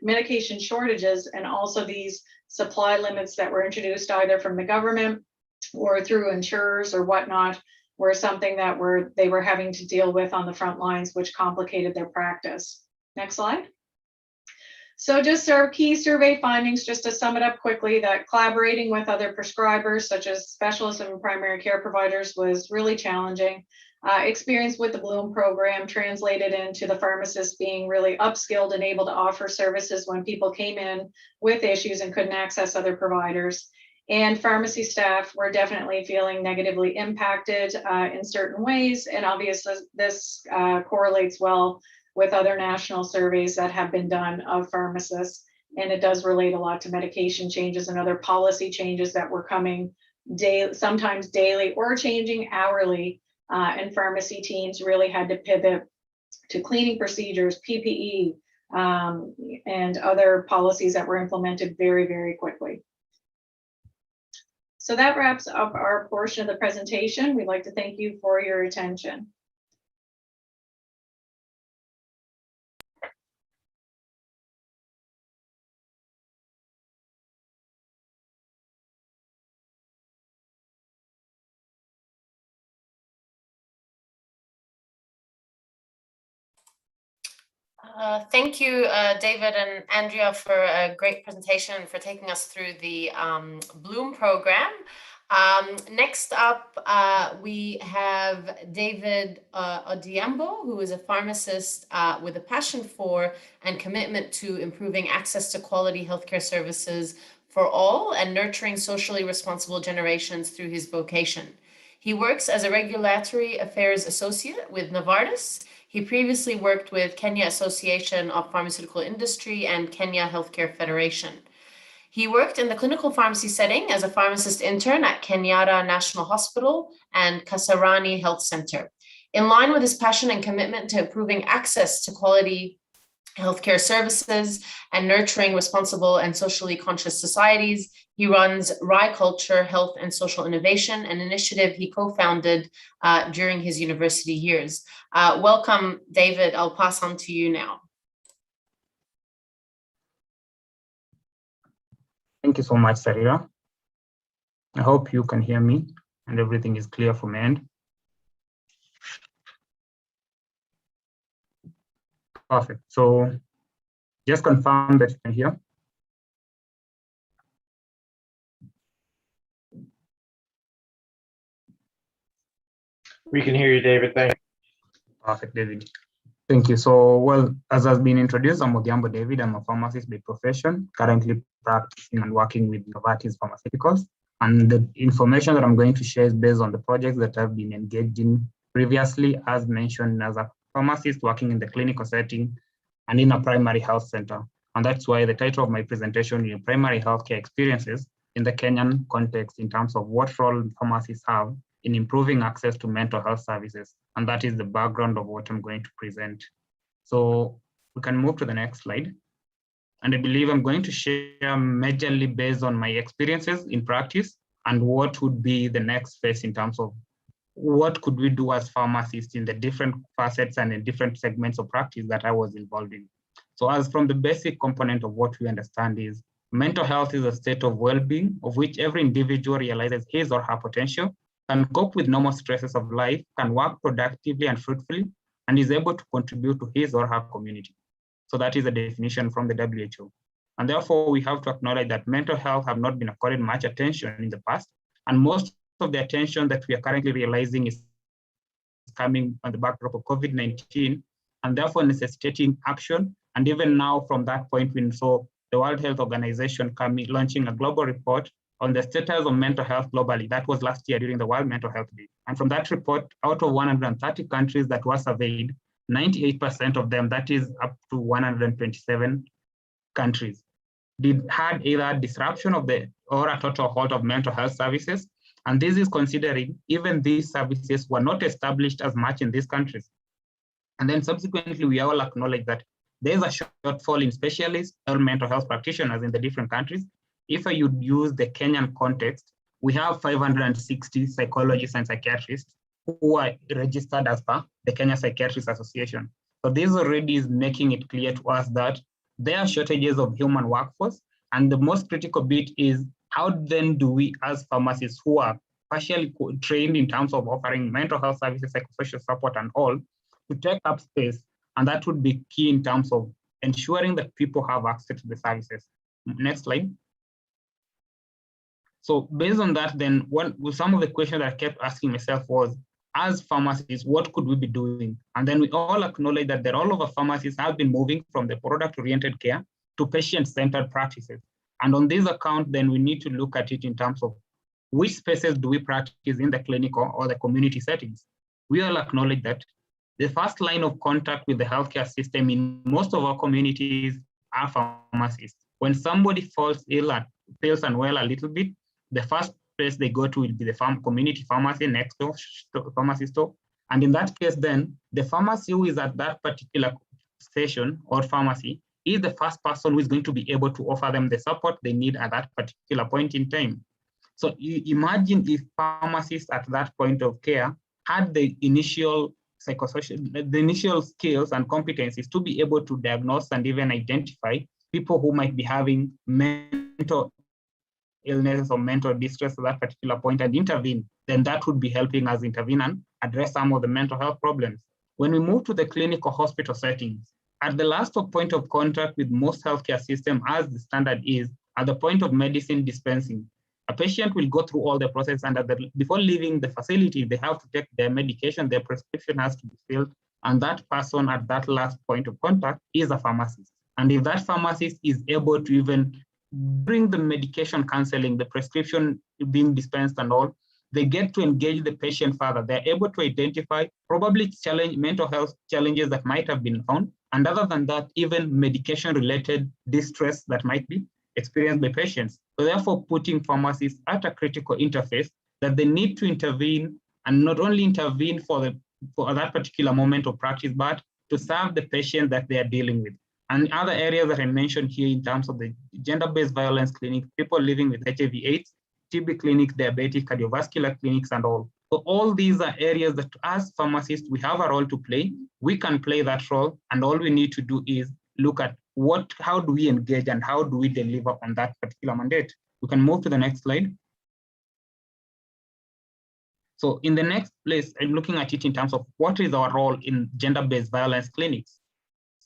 [SPEAKER 4] medication shortages and also these supply limits that were introduced either from the government or through insurers or whatnot were something that they were having to deal with on the front lines, which complicated their practice. Next slide. So just our key survey findings, just to sum it up quickly, that collaborating with other prescribers, such as specialists and primary care providers, was really challenging. Experience with the Bloom program translated into the pharmacists being really upskilled and able to offer services when people came in with issues and couldn't access other providers. And pharmacy staff were definitely feeling negatively impacted in certain ways. And obviously this correlates well with other national surveys that have been done of pharmacists. And it does relate a lot to medication changes and other policy changes that were coming sometimes daily or changing hourly. And pharmacy teams really had to pivot to cleaning procedures, PPE, and other policies that were implemented very, very quickly. So that wraps up our portion of the presentation. We'd like to thank you for your attention.
[SPEAKER 1] Thank you, David and Andrea, for a great presentation and for taking us through the Bloom program. Next up, we have David Odimbo, who is a pharmacist with a passion for and commitment to improving access to quality healthcare services for all and nurturing socially responsible generations through his vocation. He works as a regulatory affairs associate with Novartis. He previously worked with Kenya Association of Pharmaceutical Industry and Kenya Healthcare Federation. He worked in the clinical pharmacy setting as a pharmacist intern at Kenyatta National Hospital and Kasarani Health Center. In line with his passion and commitment to improving access to quality healthcare services and nurturing responsible and socially conscious societies, he runs Rye Culture, Health and Social Innovation, an initiative he co-founded during his university years. Welcome, David. I'll pass on to you now.
[SPEAKER 6] Thank you so much, Sarira. I hope you can hear me and everything is clear from my end. Perfect. So just confirm that you can hear.
[SPEAKER 3] We can hear you, David. Thank you.
[SPEAKER 6] Perfect, David. Thank you. So, well, as has been introduced, I'm Odimbo David. I'm a pharmacist by profession, currently practicing and working with Novartis Pharmaceuticals. And the information that I'm going to share is based on the projects that I've been engaged in previously, as mentioned, as a pharmacist working in the clinical setting and in a primary health center. And that's why the title of my presentation is Primary Healthcare Experiences in the Kenyan context in terms of what role pharmacists have in improving access to mental health services. And that is the background of what I'm going to present. So we can move to the next slide. And I believe I'm going to share majorly based on my experiences in practice and what would be the next phase in terms of what could we do as pharmacists in the different facets and in different segments of practice that I was involved in. So as from the basic component of what we understand is mental health is a state of well-being of which every individual realizes his or her potential, can cope with normal stresses of life, can work productively and fruitfully, and is able to contribute to his or her community. So that is a definition from the WHO. And therefore, we have to acknowledge that mental health have not been accorded much attention in the past, and most of the attention that we are currently realizing is coming on the backdrop of COVID-19, and therefore necessitating action. And even now, from that point, we saw the World Health Organization launching a global report on the status of mental health globally. That was last year during the World Mental Health Day. And from that report, out of 130 countries that were surveyed, 98% of them, that is up to 127 countries, had either disruption of or a total halt of mental health services. And this is considering even these services were not established as much in these countries. And then subsequently, we all acknowledge that there's a shortfall in specialists or mental health practitioners in the different countries. If I would use the Kenyan context, we have 560 psychologists and psychiatrists who are registered as per the Kenya Psychiatrists Association. So this already is making it clear to us that there are shortages of human workforce. And the most critical bit is how then do we as pharmacists who are partially trained in terms of offering mental health services, psychosocial support and all, to take up space. And that would be key in terms of ensuring that people have access to the services. Next slide. So based on that, then some of the questions that I kept asking myself was, as pharmacists, what could we be doing? And then we all acknowledge that the role of a pharmacist has been moving from the product-oriented care to patient-centered practices. And on this account, then we need to look at it in terms of which spaces do we practice in the clinical or the community settings. We all acknowledge that the first line of contact with the healthcare system in most of our communities are pharmacists. When somebody falls ill and feels unwell a little bit, the first place they go to will be the community pharmacy next door, pharmacy store. And in that case, then the pharmacy who is at that particular station or pharmacy is the first person who is going to be able to offer them the support they need at that particular point in time. So you imagine if pharmacists at that point of care had the initial psychosocial, the initial skills and competencies to be able to diagnose and even identify people who might be having mental illness or mental distress at that particular point and intervene, then that would be helping us intervene and address some of the mental health problems. When we move to the clinical hospital settings, at the last point of contact with most healthcare systems, as the standard is, at the point of medicine dispensing, a patient will go through all the process, and before leaving the facility, they have to take their medication, their prescription has to be filled, and that person at that last point of contact is a pharmacist. And if that pharmacist is able to even bring the medication counseling, the prescription being dispensed and all, they get to engage the patient further. They're able to identify probably mental health challenges that might have been found. And other than that, even medication-related distress that might be experienced by patients. So therefore, putting pharmacists at a critical interface that they need to intervene, and not only intervene for that particular moment of practice, but to serve the patient that they are dealing with. And other areas that I mentioned here in terms of the gender-based violence clinic, people living with HIV AIDS, TB clinics, diabetic, cardiovascular clinics, and all. So all these are areas that as pharmacists, we have a role to play. We can play that role, and all we need to do is look at how do we engage and how do we deliver on that particular mandate. We can move to the next slide. So in the next place, I'm looking at it in terms of what is our role in gender-based violence clinics.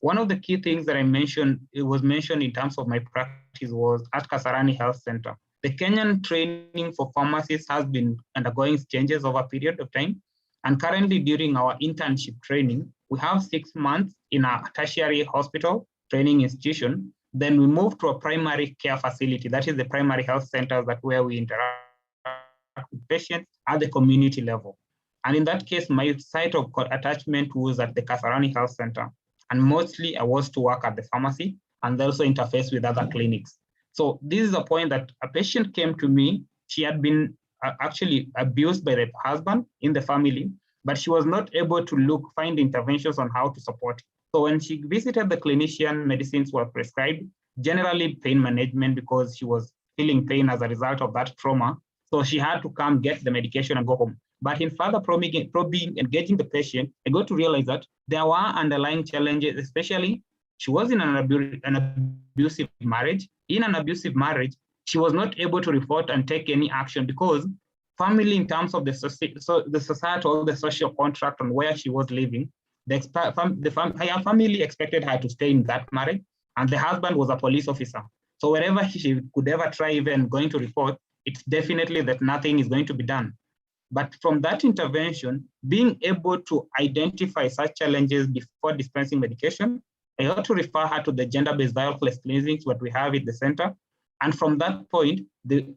[SPEAKER 6] One of the key things that I mentioned, it was mentioned in terms of my practice, was at Kasarani Health Center. The Kenyan training for pharmacists has been undergoing changes over a period of time. And currently during our internship training, we have 6 months in a tertiary hospital training institution. Then we move to a primary care facility. That is the primary health centers where we interact with patients at the community level. And in that case, my site of attachment was at the Kasarani Health Center. And mostly I was to work at the pharmacy and also interface with other clinics. So this is a point that a patient came to me. She had been actually abused by the husband in the family, but she was not able to find interventions on how to support. So when she visited the clinician, medicines were prescribed, generally pain management, because she was feeling pain as a result of that trauma. So she had to come get the medication and go home. But in further probing, engaging the patient, I got to realize that there were underlying challenges, especially she was in an abusive marriage. In an abusive marriage, she was not able to report and take any action because family, in terms of the societal, the social contract on where she was living, her family expected her to stay in that marriage, and the husband was a police officer. So wherever she could ever try even going to report, it's definitely that nothing is going to be done. But from that intervention, being able to identify such challenges before dispensing medication, I had to refer her to the gender-based violence clinics that we have at the center. And from that point, the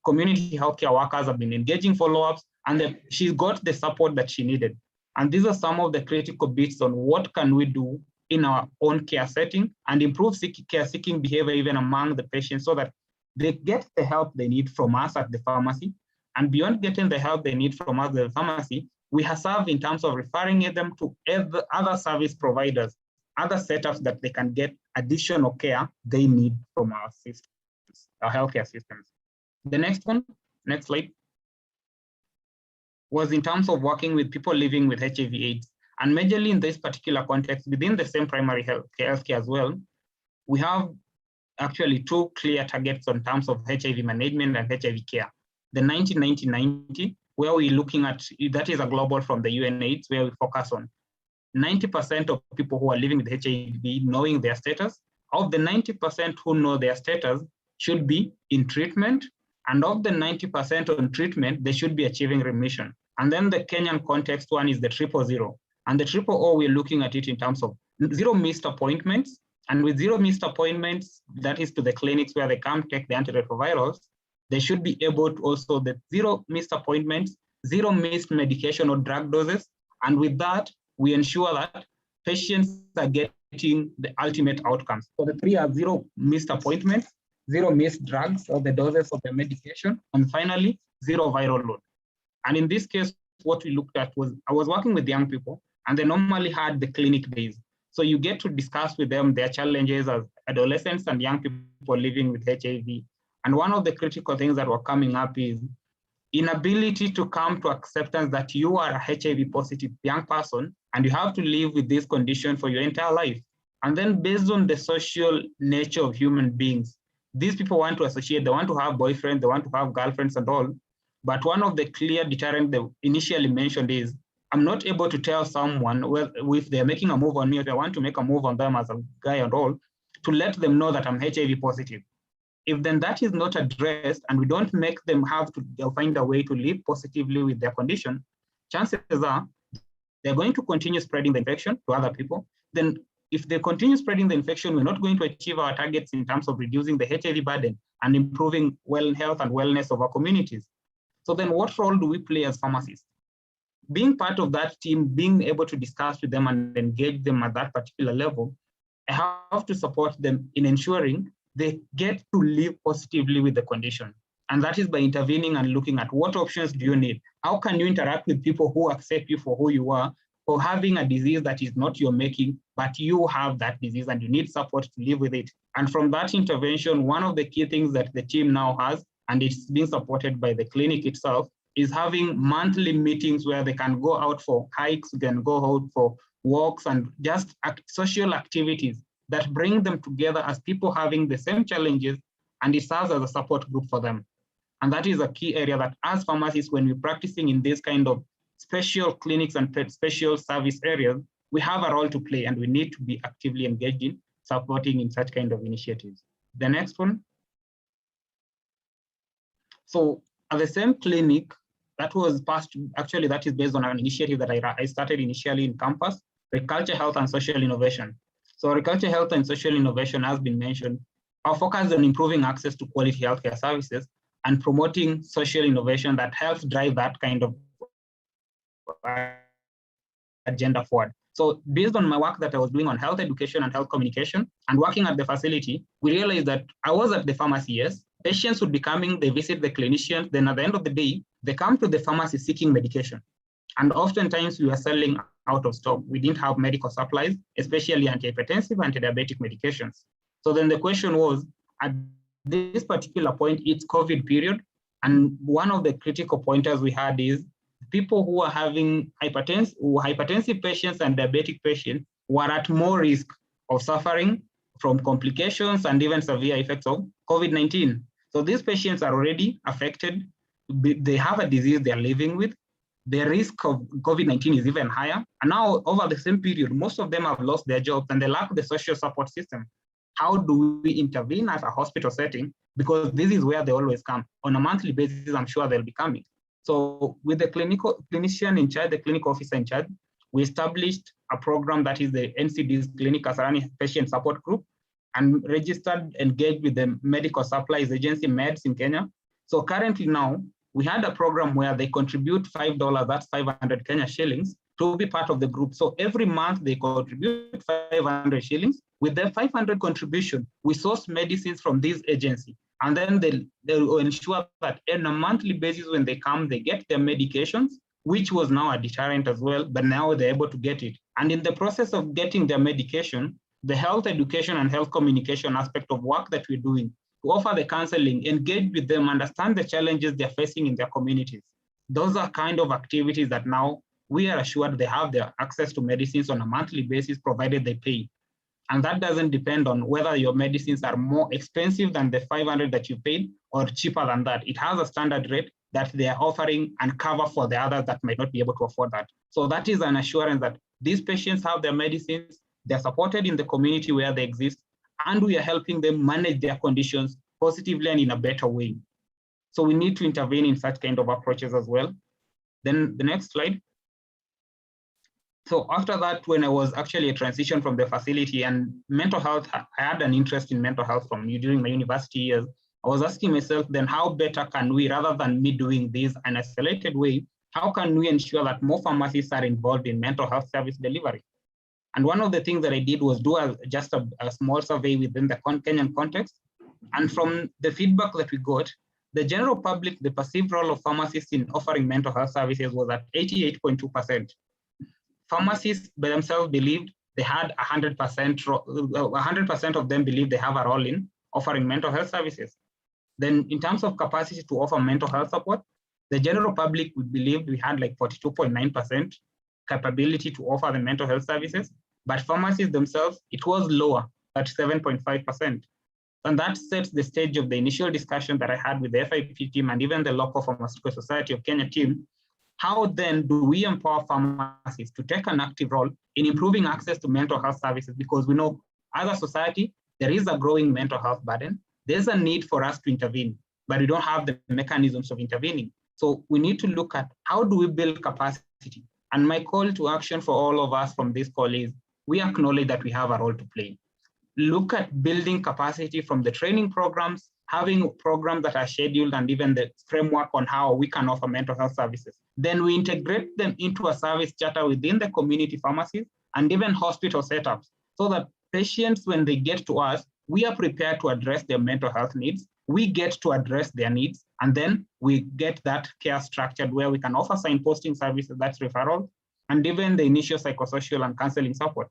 [SPEAKER 6] community healthcare workers have been engaging follow-ups, and she got the support that she needed. And these are some of the critical bits on what can we do in our own care setting and improve care-seeking behavior even among the patients so that they get the help they need from us at the pharmacy. And beyond getting the help they need from us at the pharmacy, we have served in terms of referring them to other service providers, other setups that they can get additional care they need from our systems, our healthcare systems. The next one, next slide, was in terms of working with people living with HIV AIDS. And majorly in this particular context, within the same primary healthcare as well, we have actually two clear targets in terms of HIV management and HIV care. The 90-90-90, where we're looking at, that is a global from the UN AIDS, where we focus on 90% of people who are living with HIV knowing their status. Of the 90% who know their status should be in treatment, and of the 90% on treatment, they should be achieving remission. And then the Kenyan context one is the 000. And the 000, we're looking at it in terms of 0 missed appointments. And with 0 missed appointments, that is to the clinics where they come take the antiretrovirals, they should be able to also, the 0 missed appointments, 0 missed medication or drug doses. And with that, we ensure that patients are getting the ultimate outcomes. So the 3 are 0 missed appointments, 0 missed drugs or the doses of the medication, and finally, 0 viral load. And in this case, what we looked at was, I was working with young people, and they normally had the clinic days. So you get to discuss with them their challenges as adolescents and young people living with HIV. And one of the critical things that were coming up is inability to come to acceptance that you are a HIV positive young person and you have to live with this condition for your entire life. And then based on the social nature of human beings, these people want to associate, they want to have boyfriends, they want to have girlfriends and all. But one of the clear deterrents they initially mentioned is I'm not able to tell someone, well, if they're making a move on me, if I want to make a move on them as a guy and all, to let them know that I'm HIV positive. If then that is not addressed and we don't make them have to find a way to live positively with their condition, chances are they're going to continue spreading the infection to other people. Then if they continue spreading the infection, we're not going to achieve our targets in terms of reducing the HIV burden and improving health and wellness of our communities. So then what role do we play as pharmacists? Being part of that team, being able to discuss with them and engage them at that particular level, I have to support them in ensuring they get to live positively with the condition. And that is by intervening and looking at what options do you need? How can you interact with people who accept you for who you are, for having a disease that is not your making, but you have that disease and you need support to live with it. And from that intervention, one of the key things that the team now has, and it's being supported by the clinic itself, is having monthly meetings where they can go out for hikes, they can go out for walks and just social activities that bring them together as people having the same challenges, and it serves as a support group for them. And that is a key area that as pharmacists, when we're practicing in this kind of special clinics and special service areas, we have a role to play and we need to be actively engaged in supporting in such kind of initiatives. The next one. So at the same clinic, that was passed, actually that is based on an initiative that I started initially in campus, Agriculture, Health and Social Innovation. So Agriculture, Health and Social Innovation has been mentioned. Our focus on improving access to quality healthcare services and promoting social innovation that helps drive that kind of agenda forward. So based on my work that I was doing on health education and health communication and working at the facility, we realized that I was at the pharmacy, yes, patients would be coming, they visit the clinicians, then at the end of the day, they come to the pharmacy seeking medication. And oftentimes we were selling out of stock. We didn't have medical supplies, especially antihypertensive, anti-diabetic medications. So then the question was, at this particular point, it's COVID period. And one of the critical pointers we had is people who are having hypertensive patients and diabetic patients were at more risk of suffering from complications and even severe effects of COVID-19. So these patients are already affected. They have a disease they're living with. The risk of COVID-19 is even higher. And now over the same period, most of them have lost their jobs and they lack the social support system. How do we intervene as a hospital setting? Because this is where they always come. On a monthly basis, I'm sure they'll be coming. So with the clinician in charge, the clinical officer in charge, we established a program that is the NCD's Clinic Kasarani Patient Support Group and registered, engaged with the Medical Supplies Agency, MEDS in Kenya. So currently now, we had a program where they contribute $5, that's 500 Kenya shillings, to be part of the group. So every month they contribute 500 shillings. With their 500 contribution, we source medicines from this agency. And then they will ensure that on a monthly basis when they come, they get their medications, which was now a deterrent as well, but now they're able to get it. And in the process of getting their medication, the health education and health communication aspect of work that we're doing, to offer the counseling, engage with them, understand the challenges they're facing in their communities. Those are kind of activities that now we are assured they have their access to medicines on a monthly basis, provided they pay. And that doesn't depend on whether your medicines are more expensive than the 500 that you paid or cheaper than that. It has a standard rate that they are offering and cover for the others that might not be able to afford that. So that is an assurance that these patients have their medicines, they're supported in the community where they exist, and we are helping them manage their conditions positively and in a better way. So we need to intervene in such kind of approaches as well. Then the next slide. So after that, when I was actually a transition from the facility and mental health, I had an interest in mental health from during my university years. I was asking myself then how better can we, rather than me doing this in an isolated way, how can we ensure that more pharmacists are involved in mental health service delivery? And one of the things that I did was do just a small survey within the Kenyan context. And from the feedback that we got, the general public, the perceived role of pharmacists in offering mental health services was at 88.2%. Pharmacists by themselves believed they had 100% of them believe they have a role in offering mental health services. Then in terms of capacity to offer mental health support, the general public would believe we had like 42.9% capability to offer the mental health services, but pharmacists themselves, it was lower at 7.5%. And that sets the stage of the initial discussion that I had with the FIP team and even the local Pharmaceutical Society of Kenya team how then do we empower pharmacists to take an active role in improving access to mental health services? Because we know as a society, there is a growing mental health burden. There's a need for us to intervene, but we don't have the mechanisms of intervening. So we need to look at how do we build capacity? And my call to action for all of us from this call is, we acknowledge that we have a role to play. Look at building capacity from the training programs, having programs that are scheduled, and even the framework on how we can offer mental health services. Then we integrate them into a service charter within the community pharmacies and even hospital setups, so that patients, when they get to us, we are prepared to address their mental health needs. We get to address their needs, and then we get that care structured where we can offer signposting services, that's referral, and even the initial psychosocial and counseling support.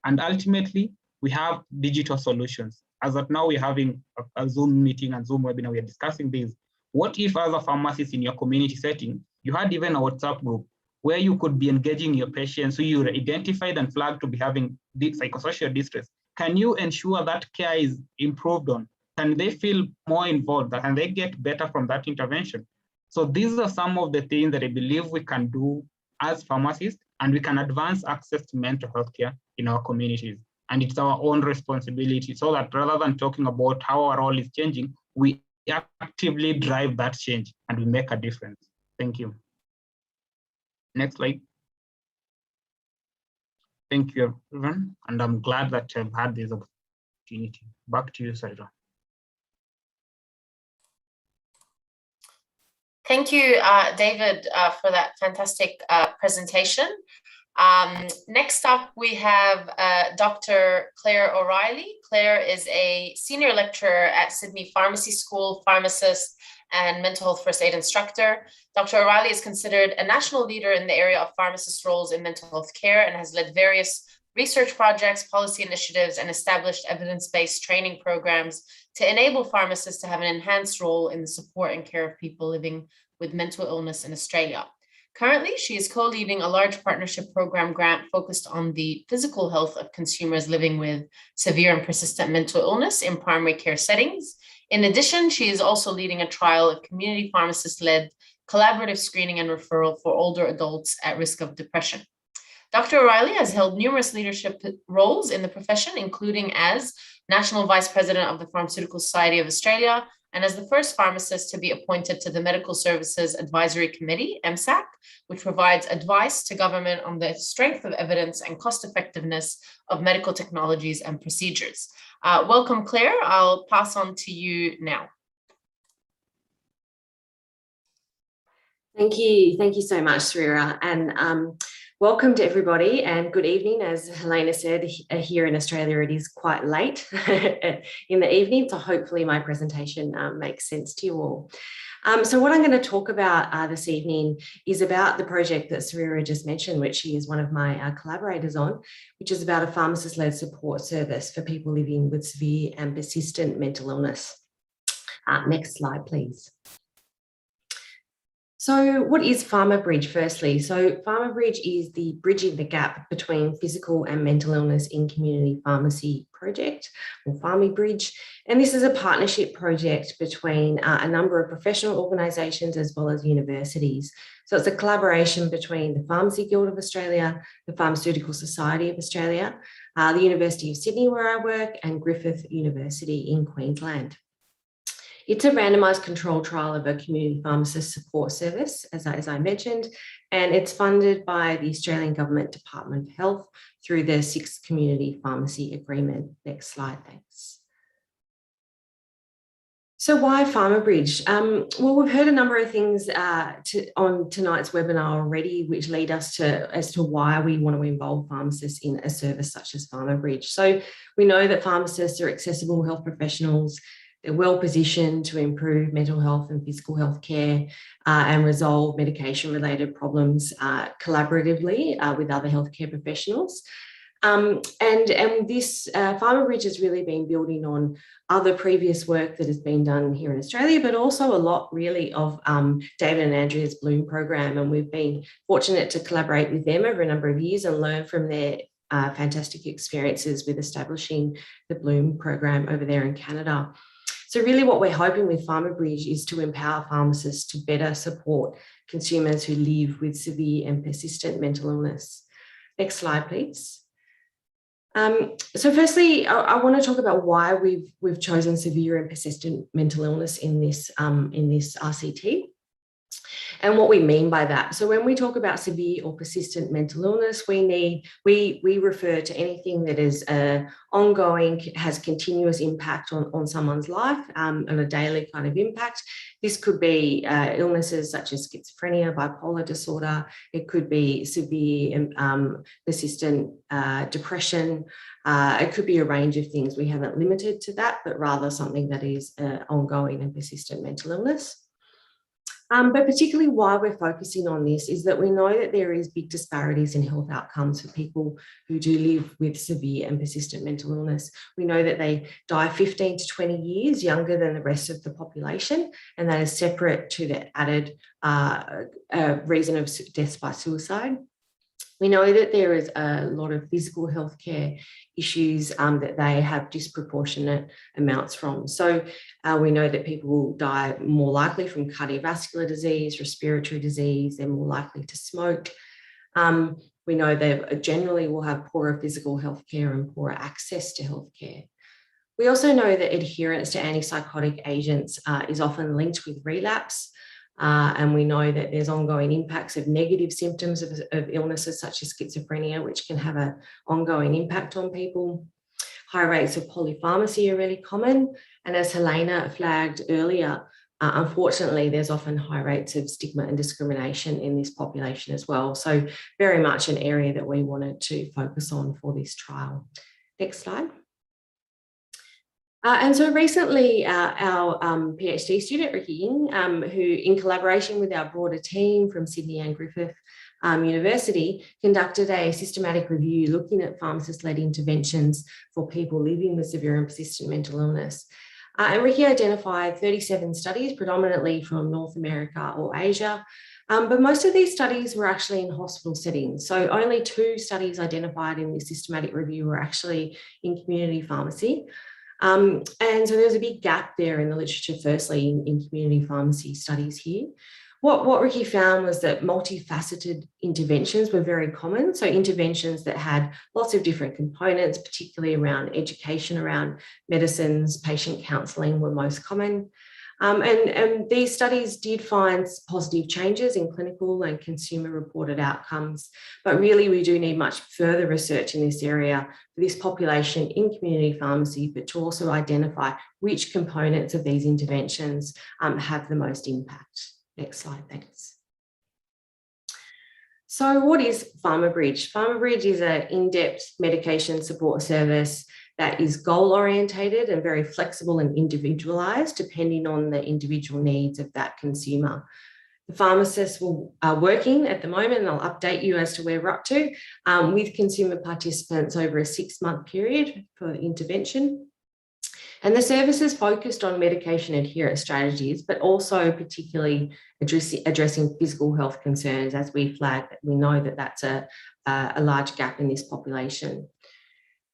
[SPEAKER 6] And ultimately, we have digital solutions. As of now, we're having a Zoom meeting and Zoom webinar, we are discussing this. What if as a pharmacist in your community setting, you had even a WhatsApp group where you could be engaging your patients who you identified and flagged to be having psychosocial distress? Can you ensure that care is improved on? Can they feel more involved? Can they get better from that intervention? So these are some of the things that I believe we can do as pharmacists, and we can advance access to mental health care in our communities. And it's our own responsibility, so that rather than talking about how our role is changing, we actively drive that change and we make a difference. Thank you. Next slide. Thank you, everyone. And I'm glad that I've had this opportunity. Back to you, Sarita.
[SPEAKER 1] Thank you, David, for that fantastic presentation. Next up, we have Dr. Claire O'Reilly. Claire is a senior lecturer at Sydney Pharmacy School, pharmacist, and mental health first aid instructor. Dr. O'Reilly is considered a national leader in the area of pharmacist roles in mental health care and has led various research projects, policy initiatives, and established evidence-based training programs to enable pharmacists to have an enhanced role in the support and care of people living with mental illness in Australia. Currently, she is co-leading a large partnership program grant focused on the physical health of consumers living with severe and persistent mental illness in primary care settings. In addition, she is also leading a trial of community pharmacist-led collaborative screening and referral for older adults at risk of depression. Dr. O'Reilly has held numerous leadership roles in the profession, including as National Vice President of the Pharmaceutical Society of Australia, and as the first pharmacist to be appointed to the Medical Services Advisory Committee, MSAC, which provides advice to government on the strength of evidence and cost effectiveness of medical technologies and procedures. Welcome, Claire. I'll pass on to you now.
[SPEAKER 7] Thank you so much, Sarita, and welcome to everybody, and good evening. As Helena said, here in Australia it is quite late in the evening, so hopefully my presentation makes sense to you all. So what I'm going to talk about this evening is about the project that Sarita just mentioned, which she is one of my collaborators on, which is about a pharmacist-led support service for people living with severe and persistent mental illness. Next slide, please. So what is Pharma Bridge, firstly? So Pharma Bridge is the bridging the gap between physical and mental illness in community pharmacy project, or Pharma Bridge. And this is a partnership project between a number of professional organisations as well as universities. So it's a collaboration between the Pharmacy Guild of Australia, the Pharmaceutical Society of Australia, the University of Sydney where I work, and Griffith University in Queensland. It's a randomised controlled trial of a community pharmacist support service, as I mentioned, and it's funded by the Australian Government Department of Health through the 6th Community Pharmacy Agreement. Next slide, thanks. So why Pharma Bridge? Well, we've heard a number of things on tonight's webinar already, which lead us as to why we want to involve pharmacists in a service such as Pharma Bridge. So we know that pharmacists are accessible health professionals. They're well positioned to improve mental health and physical health care and resolve medication-related problems collaboratively with other healthcare professionals. And this Pharma Bridge has really been building on other previous work that has been done here in Australia, but also a lot really of David and Andrea's Bloom program. And we've been fortunate to collaborate with them over a number of years and learn from their fantastic experiences with establishing the Bloom program over there in Canada. So really what we're hoping with Pharma Bridge is to empower pharmacists to better support consumers who live with severe and persistent mental illness. Next slide, please. So firstly, I want to talk about why we've chosen severe and persistent mental illness in this RCT, and what we mean by that. So when we talk about severe or persistent mental illness, we refer to anything that is ongoing, has continuous impact on someone's life, on a daily kind of impact. This could be illnesses such as schizophrenia, bipolar disorder. It could be severe persistent depression. It could be a range of things. We haven't limited to that, but rather something that is ongoing and persistent mental illness. But particularly why we're focusing on this is that we know that there is big disparities in health outcomes for people who do live with severe and persistent mental illness. We know that they die 15 to 20 years younger than the rest of the population, and that is separate to the added reason of deaths by suicide. We know that there is a lot of physical healthcare issues that they have disproportionate amounts from. So we know that people will die more likely from cardiovascular disease, respiratory disease, they're more likely to smoke. We know they generally will have poorer physical healthcare and poorer access to healthcare. We also know that adherence to antipsychotic agents is often linked with relapse. And we know that there's ongoing impacts of negative symptoms of illnesses such as schizophrenia, which can have an ongoing impact on people. High rates of polypharmacy are really common. And as Helena flagged earlier, unfortunately, there's often high rates of stigma and discrimination in this population as well. So very much an area that we wanted to focus on for this trial. Next slide. And so recently, our PhD student, Ricky Ying, who in collaboration with our broader team from Sydney and Griffith University, conducted a systematic review looking at pharmacist-led interventions for people living with severe and persistent mental illness. And Ricky identified 37 studies, predominantly from North America or Asia, but most of these studies were actually in hospital settings. So only 2 studies identified in this systematic review were actually in community pharmacy. And so there's a big gap there in the literature, firstly, in community pharmacy studies here. What Ricky found was that multifaceted interventions were very common. So interventions that had lots of different components, particularly around education, around medicines, patient counselling were most common. And these studies did find positive changes in clinical and consumer reported outcomes, but really we do need much further research in this area for this population in community pharmacy, but to also identify which components of these interventions have the most impact. Next slide, thanks. So what is Pharma Bridge? Pharma Bridge is an in-depth medication support service that is goal-orientated and very flexible and individualised depending on the individual needs of that consumer. The pharmacists are working at the moment, and I'll update you as to where we're up to, with consumer participants over a 6-month period for intervention. And the service is focused on medication adherence strategies, but also particularly addressing physical health concerns, as we flagged that we know that that's a large gap in this population.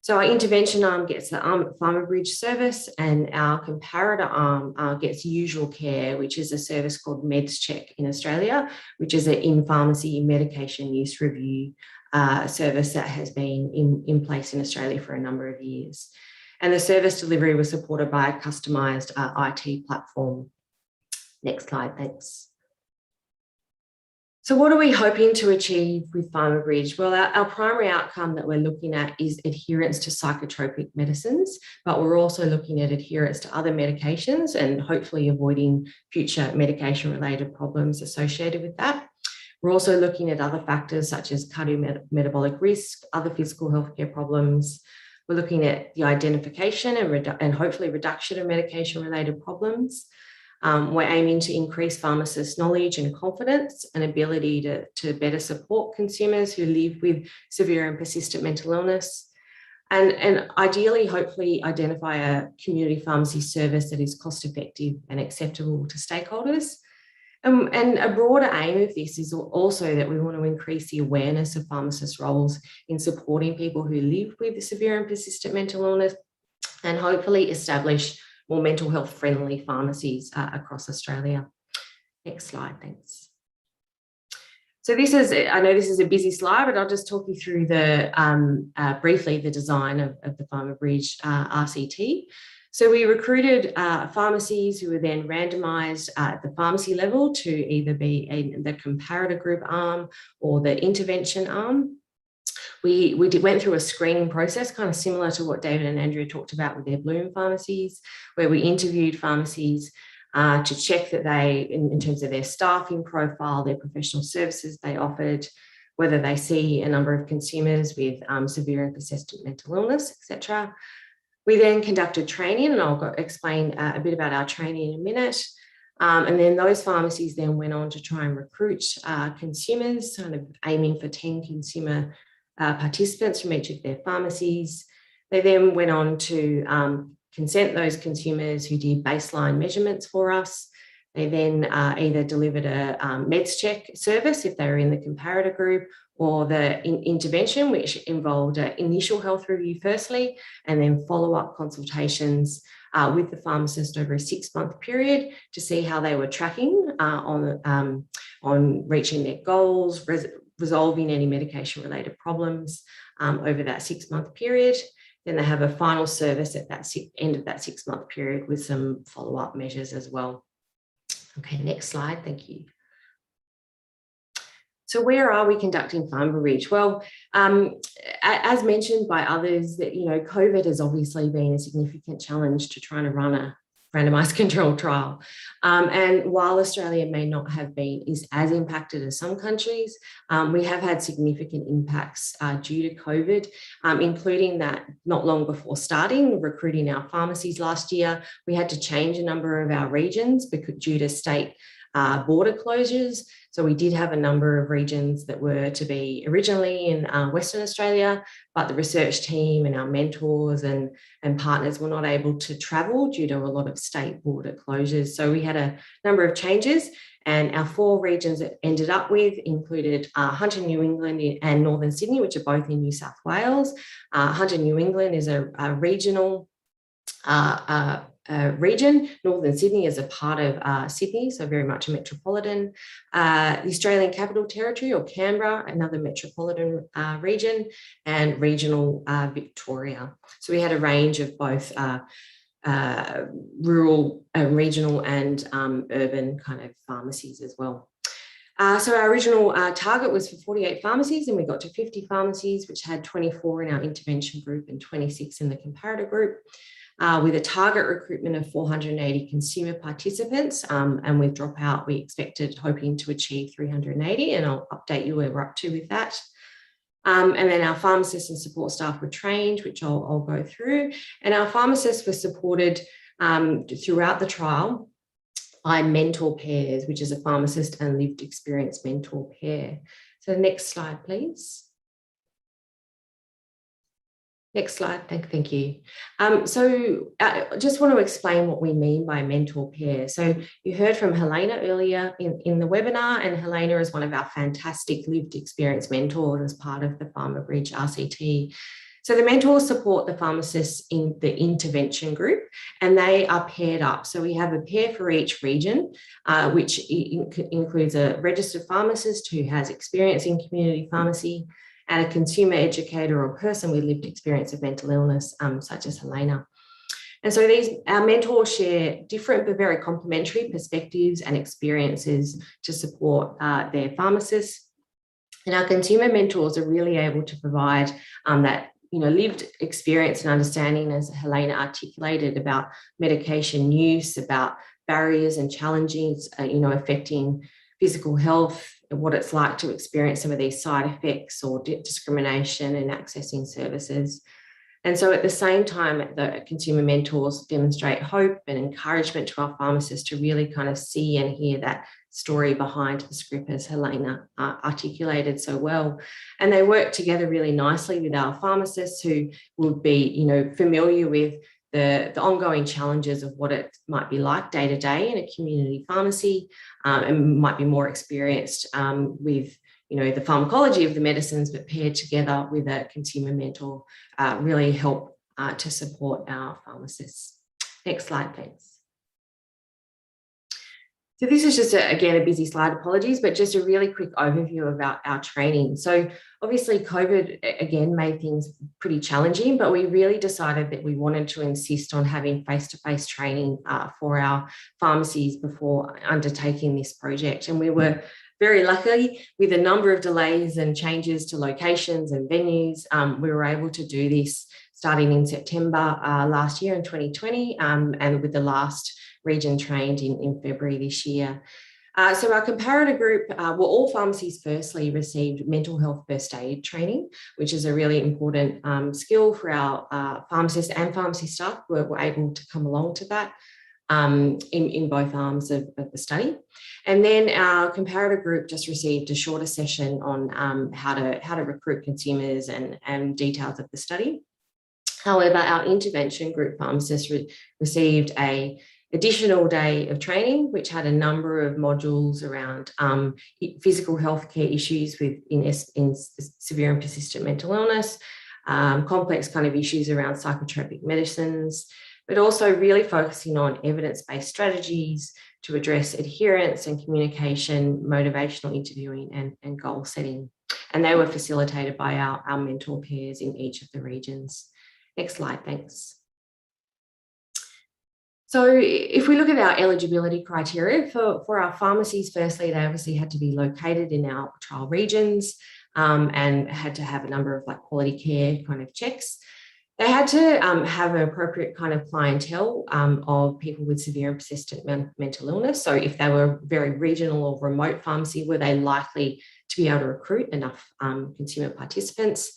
[SPEAKER 7] So our intervention arm gets the Pharma Bridge service, and our comparator arm gets Usual Care, which is a service called Meds Check in Australia, which is an in-pharmacy medication use review service that has been in place in Australia for a number of years. And the service delivery was supported by a customised IT platform. Next slide, thanks. So what are we hoping to achieve with Pharma Bridge? Well, our primary outcome that we're looking at is adherence to psychotropic medicines, but we're also looking at adherence to other medications and hopefully avoiding future medication-related problems associated with that. We're also looking at other factors such as cardiometabolic risk, other physical healthcare problems. We're looking at the identification and hopefully reduction of medication-related problems. We're aiming to increase pharmacists' knowledge and confidence and ability to better support consumers who live with severe and persistent mental illness. And ideally, hopefully identify a community pharmacy service that is cost-effective and acceptable to stakeholders. And a broader aim of this is also that we want to increase the awareness of pharmacists' roles in supporting people who live with severe and persistent mental illness, and hopefully establish more mental health friendly pharmacies across Australia. Next slide, thanks. So this is, I know this is a busy slide, but I'll just talk you through the briefly the design of the Pharma Bridge RCT. So we recruited pharmacies who were then randomised at the pharmacy level to either be the comparator group arm or the intervention arm. We went through a screening process, kind of similar to what David and Andrea talked about with their Bloom pharmacies, where we interviewed pharmacies to check that they, in terms of their staffing profile, their professional services they offered, whether they see a number of consumers with severe and persistent mental illness, etc. We then conducted training, and I'll explain a bit about our training in a minute. And then those pharmacies then went on to try and recruit consumers, kind of aiming for 10 consumer participants from each of their pharmacies. They then went on to consent those consumers who did baseline measurements for us. They then either delivered a meds check service if they were in the comparator group, or the intervention, which involved an initial health review firstly, and then follow-up consultations with the pharmacist over a 6-month period to see how they were tracking on reaching their goals, resolving any medication-related problems over that 6-month period. Then they have a final service at that end of that 6-month period with some follow-up measures as well. Okay, next slide, thank you. So where are we conducting Pharma Bridge? Well, as mentioned by others, that COVID has obviously been a significant challenge to trying to run a randomised controlled trial. And while Australia may not have been as impacted as some countries, we have had significant impacts due to COVID, including that not long before starting recruiting our pharmacies last year, we had to change a number of our regions due to state border closures. So we did have a number of regions that were to be originally in Western Australia, but the research team and our mentors and partners were not able to travel due to a lot of state border closures. So we had a number of changes, and our 4 regions that ended up with included Hunter New England and Northern Sydney, which are both in New South Wales. Hunter New England is a regional region. Northern Sydney is a part of Sydney, so very much a metropolitan. The Australian Capital Territory, or Canberra, another metropolitan region, and regional Victoria. So we had a range of both rural, regional and urban kind of pharmacies as well. So our original target was for 48 pharmacies, and we got to 50 pharmacies, which had 24 in our intervention group and 26 in the comparator group. With a target recruitment of 480 consumer participants, and with dropout, we hoping to achieve 380, and I'll update you where we're up to with that. And then our pharmacists and support staff were trained, which I'll go through, and our pharmacists were supported throughout the trial by mentor pairs, which is a pharmacist and lived experience mentor pair. So next slide, please. Next slide, thank you. So I just want to explain what we mean by mentor pair. So you heard from Helena earlier in the webinar, and Helena is one of our fantastic lived experience mentors as part of the Pharma Bridge RCT. So the mentors support the pharmacists in the intervention group, and they are paired up. So we have a pair for each region, which includes a registered pharmacist who has experience in community pharmacy, and a consumer educator or person with lived experience of mental illness, such as Helena. And so our mentors share different but very complementary perspectives and experiences to support their pharmacists. And our consumer mentors are really able to provide that lived experience and understanding, as Helena articulated, about medication use, about barriers and challenges, affecting physical health, what it's like to experience some of these side effects or discrimination in accessing services. And so at the same time, the consumer mentors demonstrate hope and encouragement to our pharmacists to really kind of see and hear that story behind the script, as Helena articulated so well. And they work together really nicely with our pharmacists, who would be, familiar with the ongoing challenges of what it might be like day to day in a community pharmacy, and might be more experienced with the pharmacology of the medicines, but paired together with a consumer mentor really help to support our pharmacists. Next slide, thanks. So this is just, again, a busy slide, apologies, but just a really quick overview about our training. So obviously COVID, again, made things pretty challenging, but we really decided that we wanted to insist on having face-to-face training for our pharmacies before undertaking this project. And we were very lucky with a number of delays and changes to locations and venues. We were able to do this starting in September last year in 2020, and with the last region trained in February this year. So our comparator group, well, all pharmacies firstly received mental health first aid training, which is a really important skill for our pharmacists and pharmacy staff who were able to come along to that in both arms of the study. And then our comparator group just received a shorter session on how to recruit consumers and details of the study. However, our intervention group pharmacists received an additional day of training, which had a number of modules around physical healthcare issues in severe and persistent mental illness, complex kind of issues around psychotropic medicines, but also really focusing on evidence-based strategies to address adherence and communication, motivational interviewing, and goal setting. And they were facilitated by our mentor peers in each of the regions. Next slide, thanks. So if we look at our eligibility criteria for our pharmacies, firstly, they obviously had to be located in our trial regions and had to have a number of quality care kind of checks. They had to have an appropriate kind of clientele of people with severe and persistent mental illness. So if they were very regional or remote pharmacy, were they likely to be able to recruit enough consumer participants?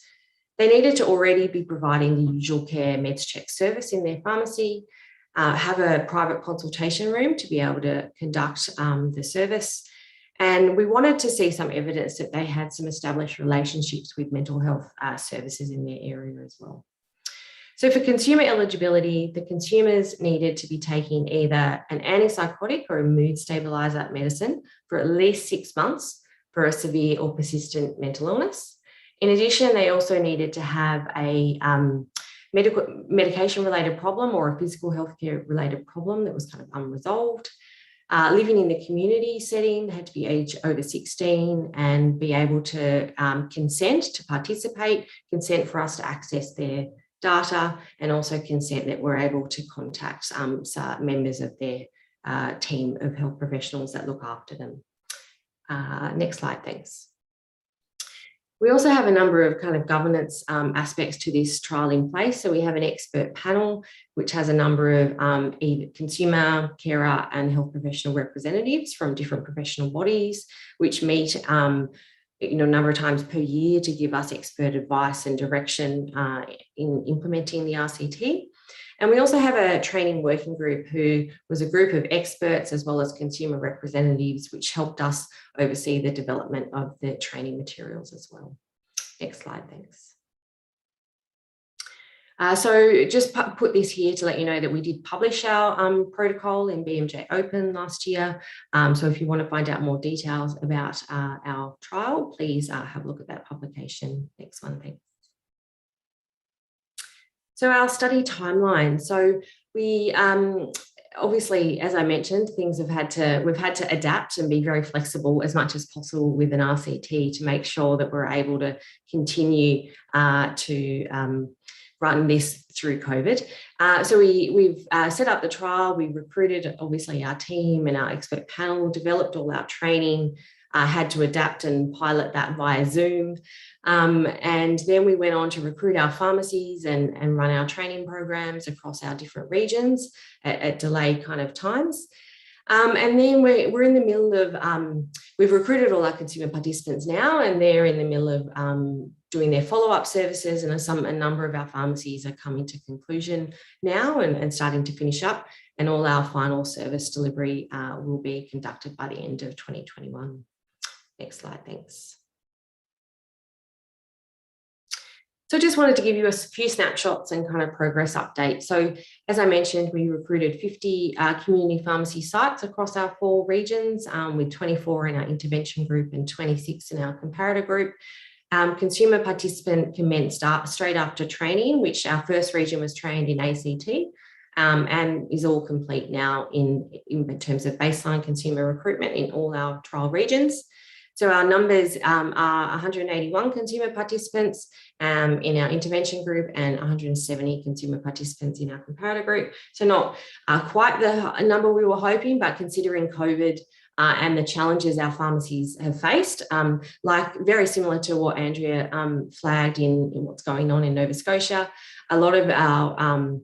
[SPEAKER 7] They needed to already be providing the usual care meds check service in their pharmacy, have a private consultation room to be able to conduct the service. And we wanted to see some evidence that they had some established relationships with mental health services in their area as well. So for consumer eligibility, the consumers needed to be taking either an antipsychotic or a mood stabilizer medicine for at least 6 months for a severe or persistent mental illness. In addition, they also needed to have a medication-related problem or a physical healthcare-related problem that was kind of unresolved. Living in the community setting, they had to be aged over 16 and be able to consent to participate, consent for us to access their data, and also consent that we're able to contact some members of their team of health professionals that look after them. Next slide, thanks. We also have a number of kind of governance aspects to this trial in place. So we have an expert panel, which has a number of either consumer, carer, and health professional representatives from different professional bodies, which meet a number of times per year to give us expert advice and direction in implementing the RCT. And we also have a training working group who was a group of experts as well as consumer representatives, which helped us oversee the development of the training materials as well. Next slide, thanks. So just put this here to let you know that we did publish our protocol in BMJ Open last year. So if you want to find out more details about our trial, please have a look at that publication. Next one, thanks. So our study timeline. So we obviously, as I mentioned, we've had to adapt and be very flexible as much as possible with an RCT to make sure that we're able to continue to run this through COVID. So we've set up the trial. We recruited obviously our team and our expert panel, developed all our training, had to adapt and pilot that via Zoom. And then we went on to recruit our pharmacies and run our training programs across our different regions at delayed kind of times. And then we're in the middle of, we've recruited all our consumer participants now, and they're in the middle of doing their follow-up services, and a number of our pharmacies are coming to conclusion now and starting to finish up, and all our final service delivery will be conducted by the end of 2021. Next slide, thanks. So I just wanted to give you a few snapshots and kind of progress updates. So as I mentioned, we recruited 50 community pharmacy sites across our 4 regions, with 24 in our intervention group and 26 in our comparator group. Consumer participant commenced straight after training, which our first region was trained in ACT. and is all complete now in terms of baseline consumer recruitment in all our trial regions. So our numbers are 181 consumer participants in our intervention group and 170 consumer participants in our comparator group. So not quite the number we were hoping, but considering COVID and the challenges our pharmacies have faced, like very similar to what Andrea flagged in what's going on in Nova Scotia, a lot of our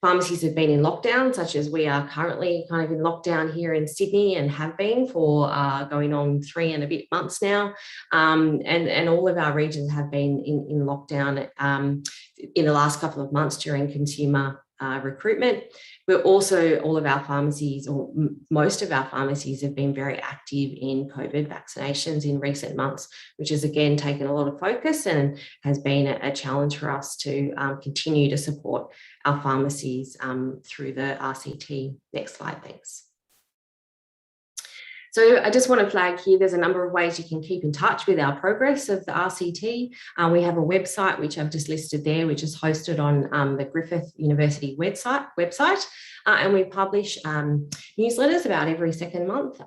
[SPEAKER 7] pharmacies have been in lockdown, such as we are currently kind of in lockdown here in Sydney and have been for going on 3 and a bit months now. And all of our regions have been in lockdown in the last couple of months during consumer recruitment. But also all of our pharmacies, or most of our pharmacies, have been very active in COVID vaccinations in recent months, which has again taken a lot of focus and has been a challenge for us to continue to support our pharmacies through the RCT. Next slide, thanks. So I just want to flag here, there's a number of ways you can keep in touch with our progress of the RCT. We have a website, which I've just listed there, which is hosted on the Griffith University website. And we publish newsletters about every second month,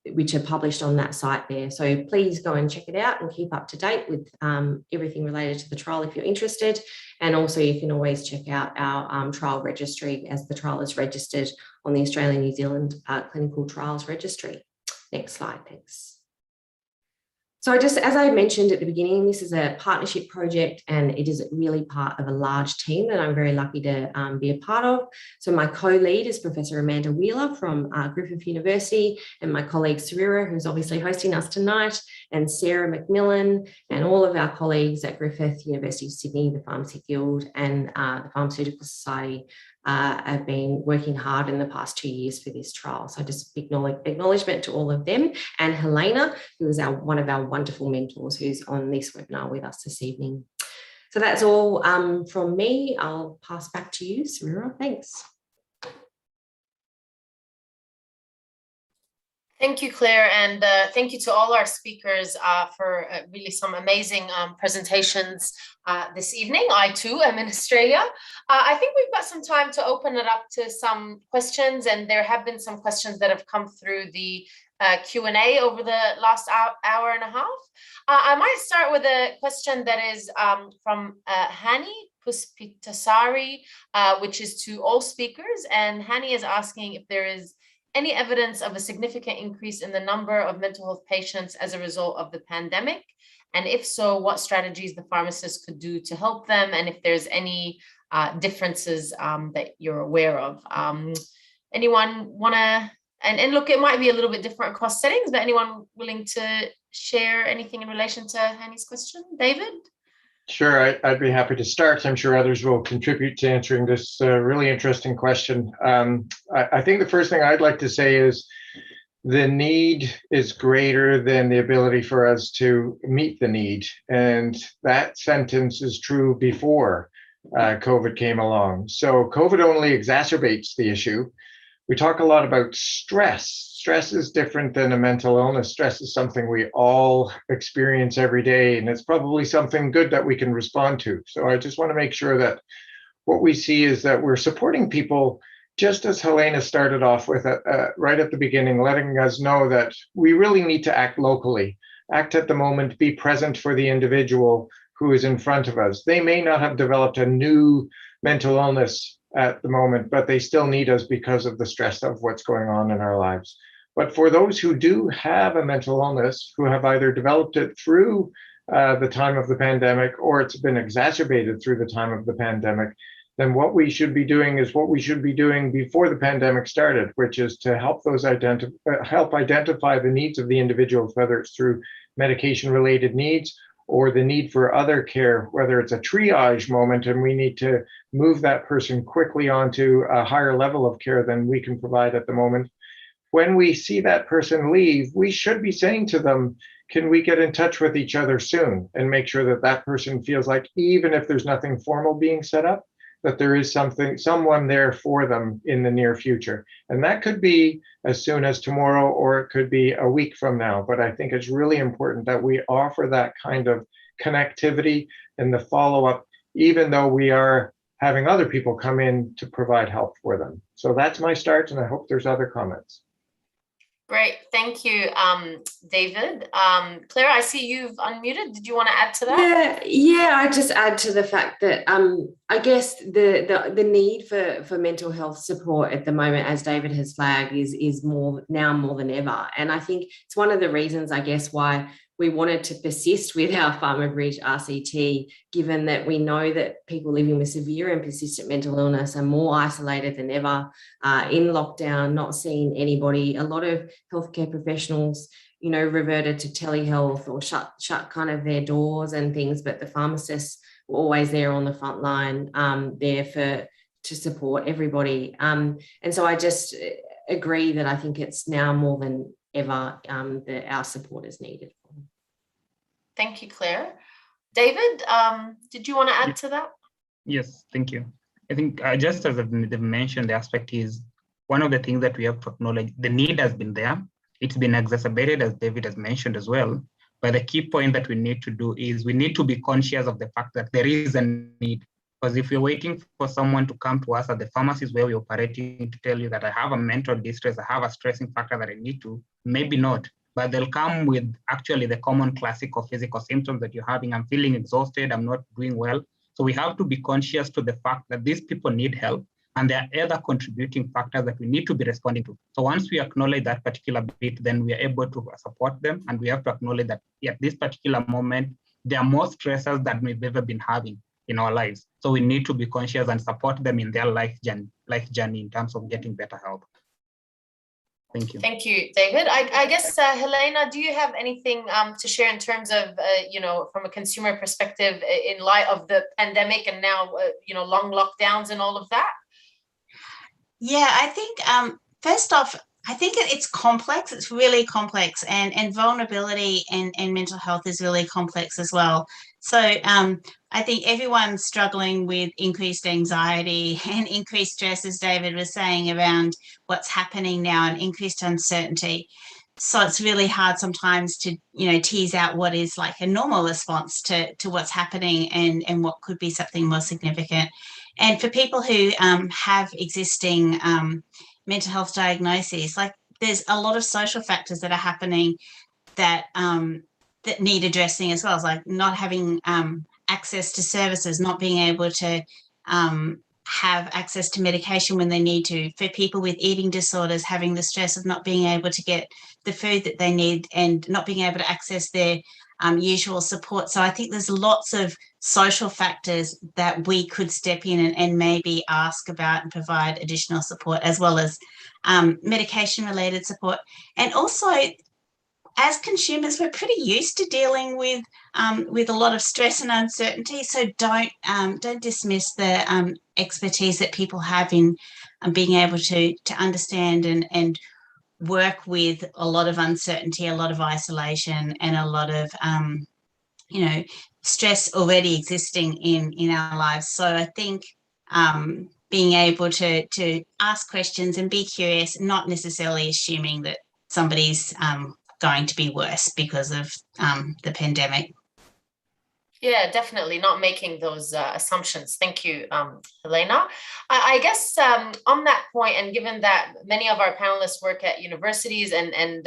[SPEAKER 7] which are published on that site there. So please go and check it out and keep up to date with everything related to the trial if you're interested. And also you can always check out our trial registry, as the trial is registered on the Australian New Zealand Clinical Trials Registry. Next slide, thanks. So just as I mentioned at the beginning, this is a partnership project and it is really part of a large team that I'm very lucky to be a part of. So my co-lead is Professor Amanda Wheeler from Griffith University, and my colleague Sarira, who's obviously hosting us tonight, and Sarah McMillan, and all of our colleagues at Griffith, University of Sydney, the Pharmacy Guild and the Pharmaceutical Society have been working hard in the past 2 years for this trial. So just acknowledgement to all of them, and Helena, who is one of our wonderful mentors who's on this webinar with us this evening. So that's all from me. I'll pass back to you, Sarira. Thanks.
[SPEAKER 1] Thank you, Claire, and thank you to all our speakers for really some amazing presentations this evening. I too am in Australia. I think we've got some time to open it up to some questions, and there have been some questions that have come through the Q&A over the last hour and a half. I might start with a question that is from Hani Puspitasari, which is to all speakers, and Hani is asking if there is any evidence of a significant increase in the number of mental health patients as a result of the pandemic? And if so, what strategies the pharmacists could do to help them? And if there's any differences that you're aware of. Anyone want to, and look, it might be a little bit different across settings, but anyone willing to share anything in relation to Hani's question? David?
[SPEAKER 3] Sure, I'd be happy to start. I'm sure others will contribute to answering this really interesting question. I think the first thing I'd like to say is the need is greater than the ability for us to meet the need. And that sentence is true before COVID came along. So COVID only exacerbates the issue. We talk a lot about stress. Stress is different than a mental illness. Stress is something we all experience every day, and it's probably something good that we can respond to. So I just want to make sure that what we see is that we're supporting people, just as Helena started off with right at the beginning, letting us know that we really need to act locally, act at the moment, be present for the individual who is in front of us. They may not have developed a new mental illness at the moment, but they still need us because of the stress of what's going on in our lives. But for those who do have a mental illness, who have either developed it through the time of the pandemic, or it's been exacerbated through the time of the pandemic, then what we should be doing is what we should be doing before the pandemic started, which is to help those help identify the needs of the individuals, whether it's through medication-related needs or the need for other care, whether it's a triage moment and we need to move that person quickly onto a higher level of care than we can provide at the moment. When we see that person leave, we should be saying to them, can we get in touch with each other soon, and make sure that that person feels like, even if there's nothing formal being set up, that there is someone there for them in the near future. And that could be as soon as tomorrow, or it could be a week from now. But I think it's really important that we offer that kind of connectivity and the follow-up, even though we are having other people come in to provide help for them. So that's my start, and I hope there's other comments.
[SPEAKER 1] Great, thank you, David. Claire, I see you've unmuted. Did you want to add to that?
[SPEAKER 7] Yeah. I just add to the fact that I guess the need for mental health support at the moment, as David has flagged, is more than ever. And I think it's one of the reasons, I guess, why we wanted to persist with our Pharma Bridge RCT, given that we know that people living with severe and persistent mental illness are more isolated than ever, in lockdown, not seeing anybody. A lot of healthcare professionals, reverted to telehealth or shut kind of their doors and things, but the pharmacists were always there on the front line, there to support everybody. And so I just agree that I think it's now more than ever that our support is needed.
[SPEAKER 1] Thank you, Claire. David, did you want to add to that?
[SPEAKER 6] Yes, thank you. I think just as I've mentioned, the aspect is one of the things that we have to acknowledge. The need has been there. It's been exacerbated, as David has mentioned as well. But the key point that we need to do is we need to be conscious of the fact that there is a need. Because if you're waiting for someone to come to us at the pharmacies where we're operating to tell you that I have a mental distress, I have a stressing factor that I need to, maybe not. But they'll come with actually the common classic of physical symptoms that you're having. I'm feeling exhausted, I'm not doing well. So we have to be conscious to the fact that these people need help, and there are other contributing factors that we need to be responding to. So once we acknowledge that particular bit, then we are able to support them, and we have to acknowledge that at this particular moment, there are more stressors that we've ever been having in our lives. So we need to be conscious and support them in their life journey in terms of getting better help. Thank you.
[SPEAKER 1] Thank you, David. I guess, Helena, do you have anything to share in terms of, from a consumer perspective in light of the pandemic and now, long lockdowns and all of that?
[SPEAKER 2] Yeah, I think first off, I think it's complex. It's really complex, and vulnerability and mental health is really complex as well. So I think everyone's struggling with increased anxiety and increased stress, as David was saying, around what's happening now and increased uncertainty. So it's really hard sometimes to, tease out what is like a normal response to what's happening and what could be something more significant. And for people who have existing mental health diagnoses, like there's a lot of social factors that are happening that that need addressing as well, as like not having access to services, not being able to have access to medication when they need to. For people with eating disorders, having the stress of not being able to get the food that they need and not being able to access their usual support. So I think there's lots of social factors that we could step in and maybe ask about and provide additional support, as well as medication related support. And also, as consumers, we're pretty used to dealing with a lot of stress and uncertainty. So don't dismiss the expertise that people have in being able to understand and work with a lot of uncertainty, a lot of isolation, and a lot of stress already existing in our lives. So I think being able to ask questions and be curious, not necessarily assuming that somebody's going to be worse because of the pandemic.
[SPEAKER 1] Yeah, definitely not making those assumptions. Thank you, Helena. I guess on that point, and given that many of our panelists work at universities, and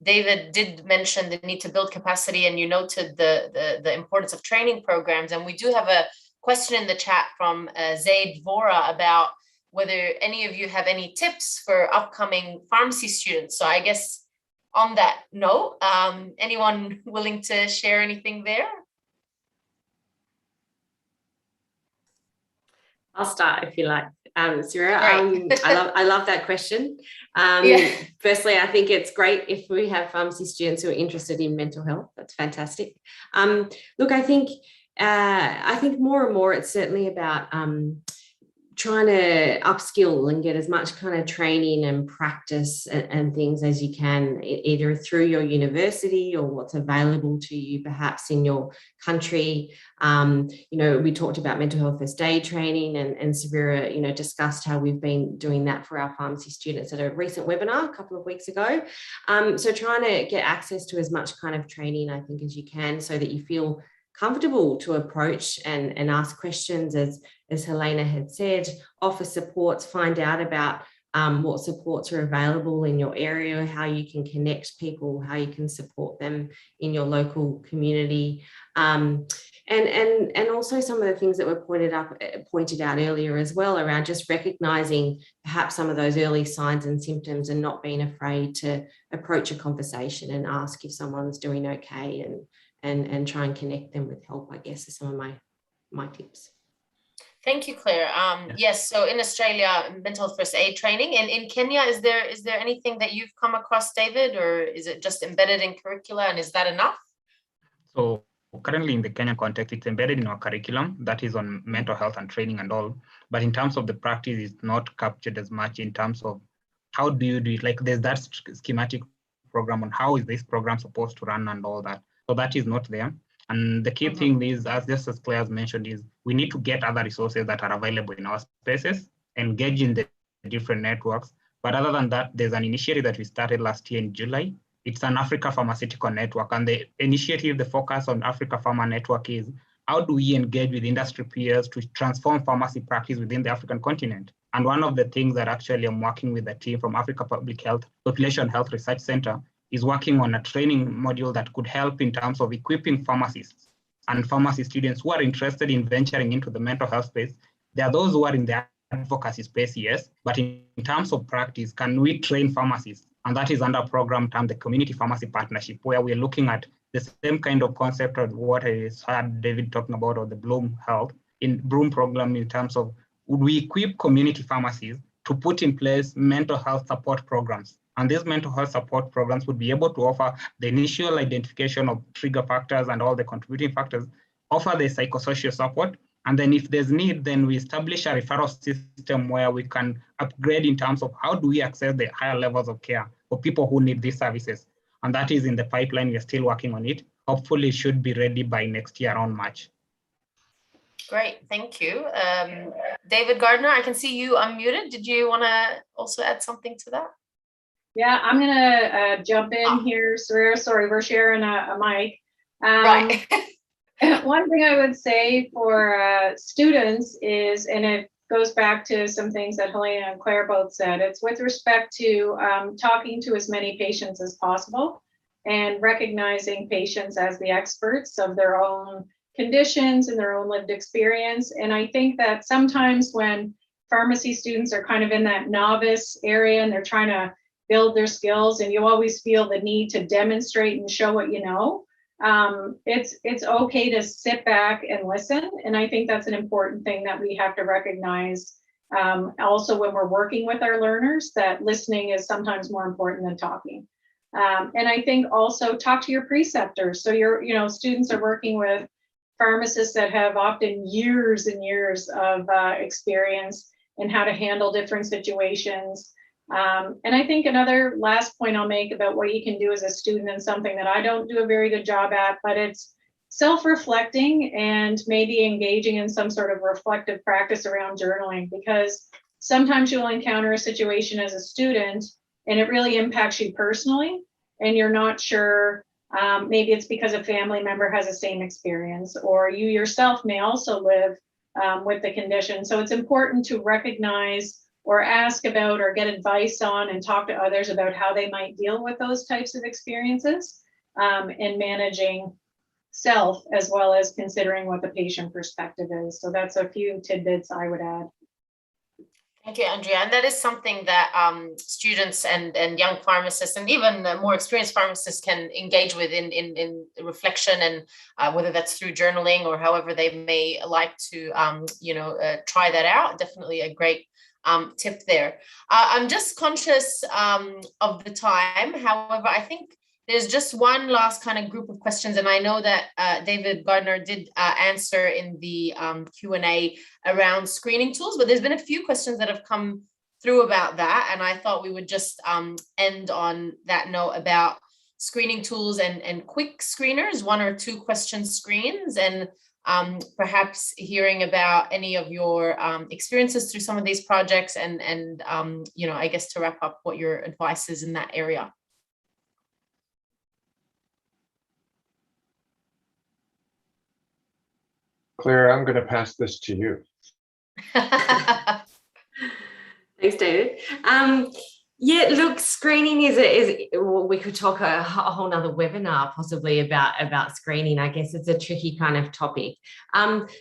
[SPEAKER 1] David did mention the need to build capacity, and you noted the importance of training programs, and we do have a question in the chat from Zaid Vora about whether any of you have any tips for upcoming pharmacy students. So I guess on that note, anyone willing to share anything there?
[SPEAKER 7] I'll start if you like, Sarah.
[SPEAKER 1] Right.
[SPEAKER 7] I love that question. Firstly, I think it's great if we have pharmacy students who are interested in mental health. That's fantastic. Look, I think more and more it's certainly about trying to upskill and get as much kind of training and practice and things as you can, either through your university or what's available to you perhaps in your country. We talked about mental health first aid training, and Severa, discussed how we've been doing that for our pharmacy students at a recent webinar a couple of weeks ago. So trying to get access to as much kind of training, I think, as you can, so that you feel comfortable to approach and ask questions, as Helena had said, offer supports, find out about what supports are available in your area, how you can connect people, how you can support them in your local community. And also some of the things that were pointed out earlier as well, around just recognizing perhaps some of those early signs and symptoms and not being afraid to approach a conversation and ask if someone's doing okay, and try and connect them with help, I guess, are some of my tips.
[SPEAKER 1] Thank you, Claire. Yes, so in Australia, mental health first aid training, and in Kenya, is there anything that you've come across, David, or is it just embedded in curricula, and is that enough?
[SPEAKER 6] So currently in the Kenyan context, it's embedded in our curriculum that is on mental health and training and all. But in terms of the practice, it's not captured as much in terms of how do you do it. Like there's that schematic program on how is this program supposed to run and all that. So that is not there. And the key thing is, just as Claire has mentioned, is we need to get other resources that are available in our spaces, engage in the different networks. But other than that, there's an initiative that we started last year in July. It's an Africa Pharmaceutical Network. And the initiative, the focus on Africa Pharma Network is how do we engage with industry peers to transform pharmacy practice within the African continent? And one of the things that actually I'm working with the team from Africa Public Health Population Health Research Center is working on a training module that could help in terms of equipping pharmacists and pharmacy students who are interested in venturing into the mental health space. There are those who are in the advocacy space, yes, but in terms of practice, can we train pharmacists? And that is under a program termed the Community Pharmacy Partnership, where we're looking at the same kind of concept of what I heard David talking about, or the Bloom program, in terms of would we equip community pharmacies to put in place mental health support programs. And these mental health support programs would be able to offer the initial identification of trigger factors and all the contributing factors, offer the psychosocial support, and then if there's need, then we establish a referral system where we can upgrade in terms of how do we access the higher levels of care for people who need these services. And that is in the pipeline. We're still working on it. Hopefully it should be ready by next year around March.
[SPEAKER 1] Great, thank you. David Gardner, I can see you unmuted. Did you want to also add something to that?
[SPEAKER 4] Yeah, I'm gonna jump in here, Sarah. Sorry, we're sharing a mic.
[SPEAKER 1] Right.
[SPEAKER 4] One thing I would say for students is, and it goes back to some things that Helena and Claire both said, it's with respect to talking to as many patients as possible and recognizing patients as the experts of their own conditions and their own lived experience. And I think that sometimes when pharmacy students are kind of in that novice area and they're trying to build their skills, and you always feel the need to demonstrate and show what you know, it's okay to sit back and listen. And I think that's an important thing that we have to recognize also when we're working with our learners, that listening is sometimes more important than talking. And I think also talk to your preceptors. So students are working with pharmacists that have often years and years of experience in how to handle different situations. And I think another last point I'll make about what you can do as a student, and something that I don't do a very good job at, but it's self-reflecting and maybe engaging in some sort of reflective practice around journaling, because sometimes you'll encounter a situation as a student and it really impacts you personally, and you're not sure, maybe it's because a family member has the same experience, or you yourself may also live with the condition. So it's important to recognize or ask about or get advice on and talk to others about how they might deal with those types of experiences, and managing self as well as considering what the patient perspective is. So that's a few tidbits I would add.
[SPEAKER 1] Thank you, Andrea. And that is something that students and young pharmacists and even more experienced pharmacists can engage with in reflection, and whether that's through journaling or however they may like to, try that out. Definitely a great tip there. I'm just conscious of the time. However, I think there's just one last kind of group of questions, and I know that David Gardner did answer in the Q&A around screening tools, but there's been a few questions that have come through about that, and I thought we would just end on that note about screening tools and quick screeners, 1 or 2 question screens, and perhaps hearing about any of your experiences through some of these projects, and I guess to wrap up, what your advice is in that area.
[SPEAKER 3] Claire, I'm going to pass this to you.
[SPEAKER 7] Thanks, David. Yeah, look, screening well, we could talk a whole nother webinar possibly about screening. I guess it's a tricky kind of topic.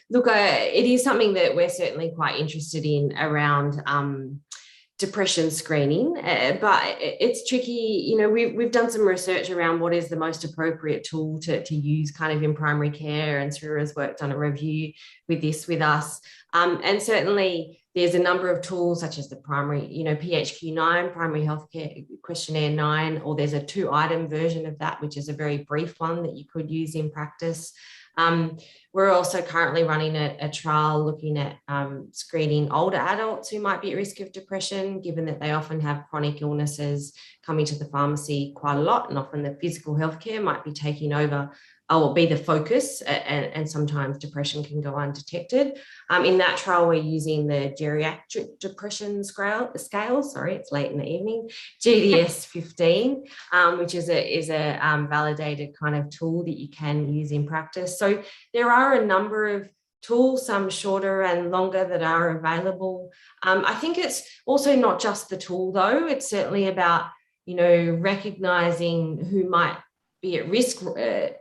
[SPEAKER 7] Look, it is something that we're certainly quite interested in around depression screening, but it's tricky. You know, we've done some research around what is the most appropriate tool to use kind of in primary care, and Sarah's worked on a review with this with us. And certainly there's a number of tools such as the primary, PHQ-9, Primary Healthcare Questionnaire 9, or there's a 2-item version of that, which is a very brief one that you could use in practice. We're also currently running a trial looking at screening older adults who might be at risk of depression, given that they often have chronic illnesses coming to the pharmacy quite a lot, and often the physical healthcare might be taking over or be the focus, and sometimes depression can go undetected. In that trial, we're using the geriatric depression scale, sorry, it's late in the evening, GDS-15, which is a validated kind of tool that you can use in practice. So there are a number of tools, some shorter and longer, that are available. I think it's also not just the tool though, it's certainly about, recognizing who might be at risk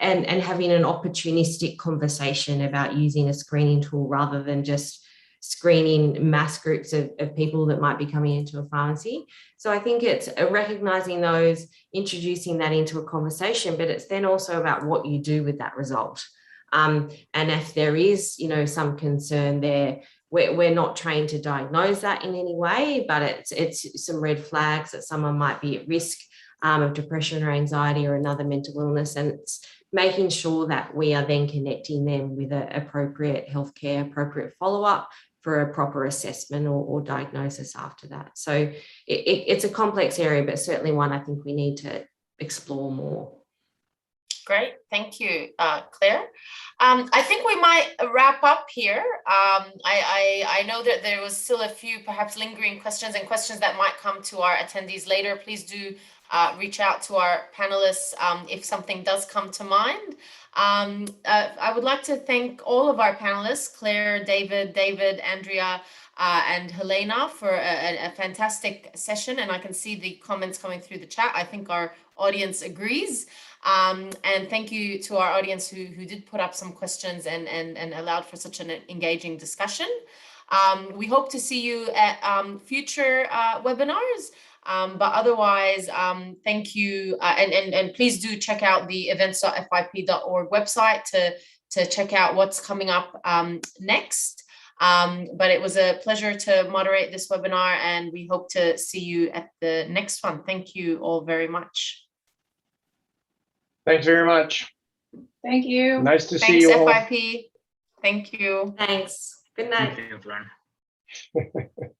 [SPEAKER 7] and having an opportunistic conversation about using a screening tool rather than just screening mass groups of people that might be coming into a pharmacy. So I think it's recognizing those, introducing that into a conversation, but it's then also about what you do with that result. And if there is, some concern there, we're not trained to diagnose that in any way, but it's some red flags that someone might be at risk of depression or anxiety or another mental illness, and it's making sure that we are then connecting them with appropriate healthcare, appropriate follow-up for a proper assessment or diagnosis after that. So it's a complex area, but certainly one I think we need to explore more.
[SPEAKER 1] Great, thank you, Claire. I think we might wrap up here. I know that there was still a few perhaps lingering questions and questions that might come to our attendees later. Please do reach out to our panelists if something does come to mind. I would like to thank all of our panelists, Claire, David, Andrea, and Helena, for a fantastic session. And I can see the comments coming through the chat. I think our audience agrees. And thank you to our audience who did put up some questions and allowed for such an engaging discussion. We hope to see you at future webinars. But otherwise, thank you. And please do check out the events.fyp.org website to check out what's coming up next. But it was a pleasure to moderate this webinar, and we hope to see you at the next one. Thank you all very much.
[SPEAKER 3] Thanks very much.
[SPEAKER 4] Thank you.
[SPEAKER 3] Nice to see you all.
[SPEAKER 1] Thanks, FYP. Thank you.
[SPEAKER 7] Thanks. Good night.
[SPEAKER 6] Thank you, everyone.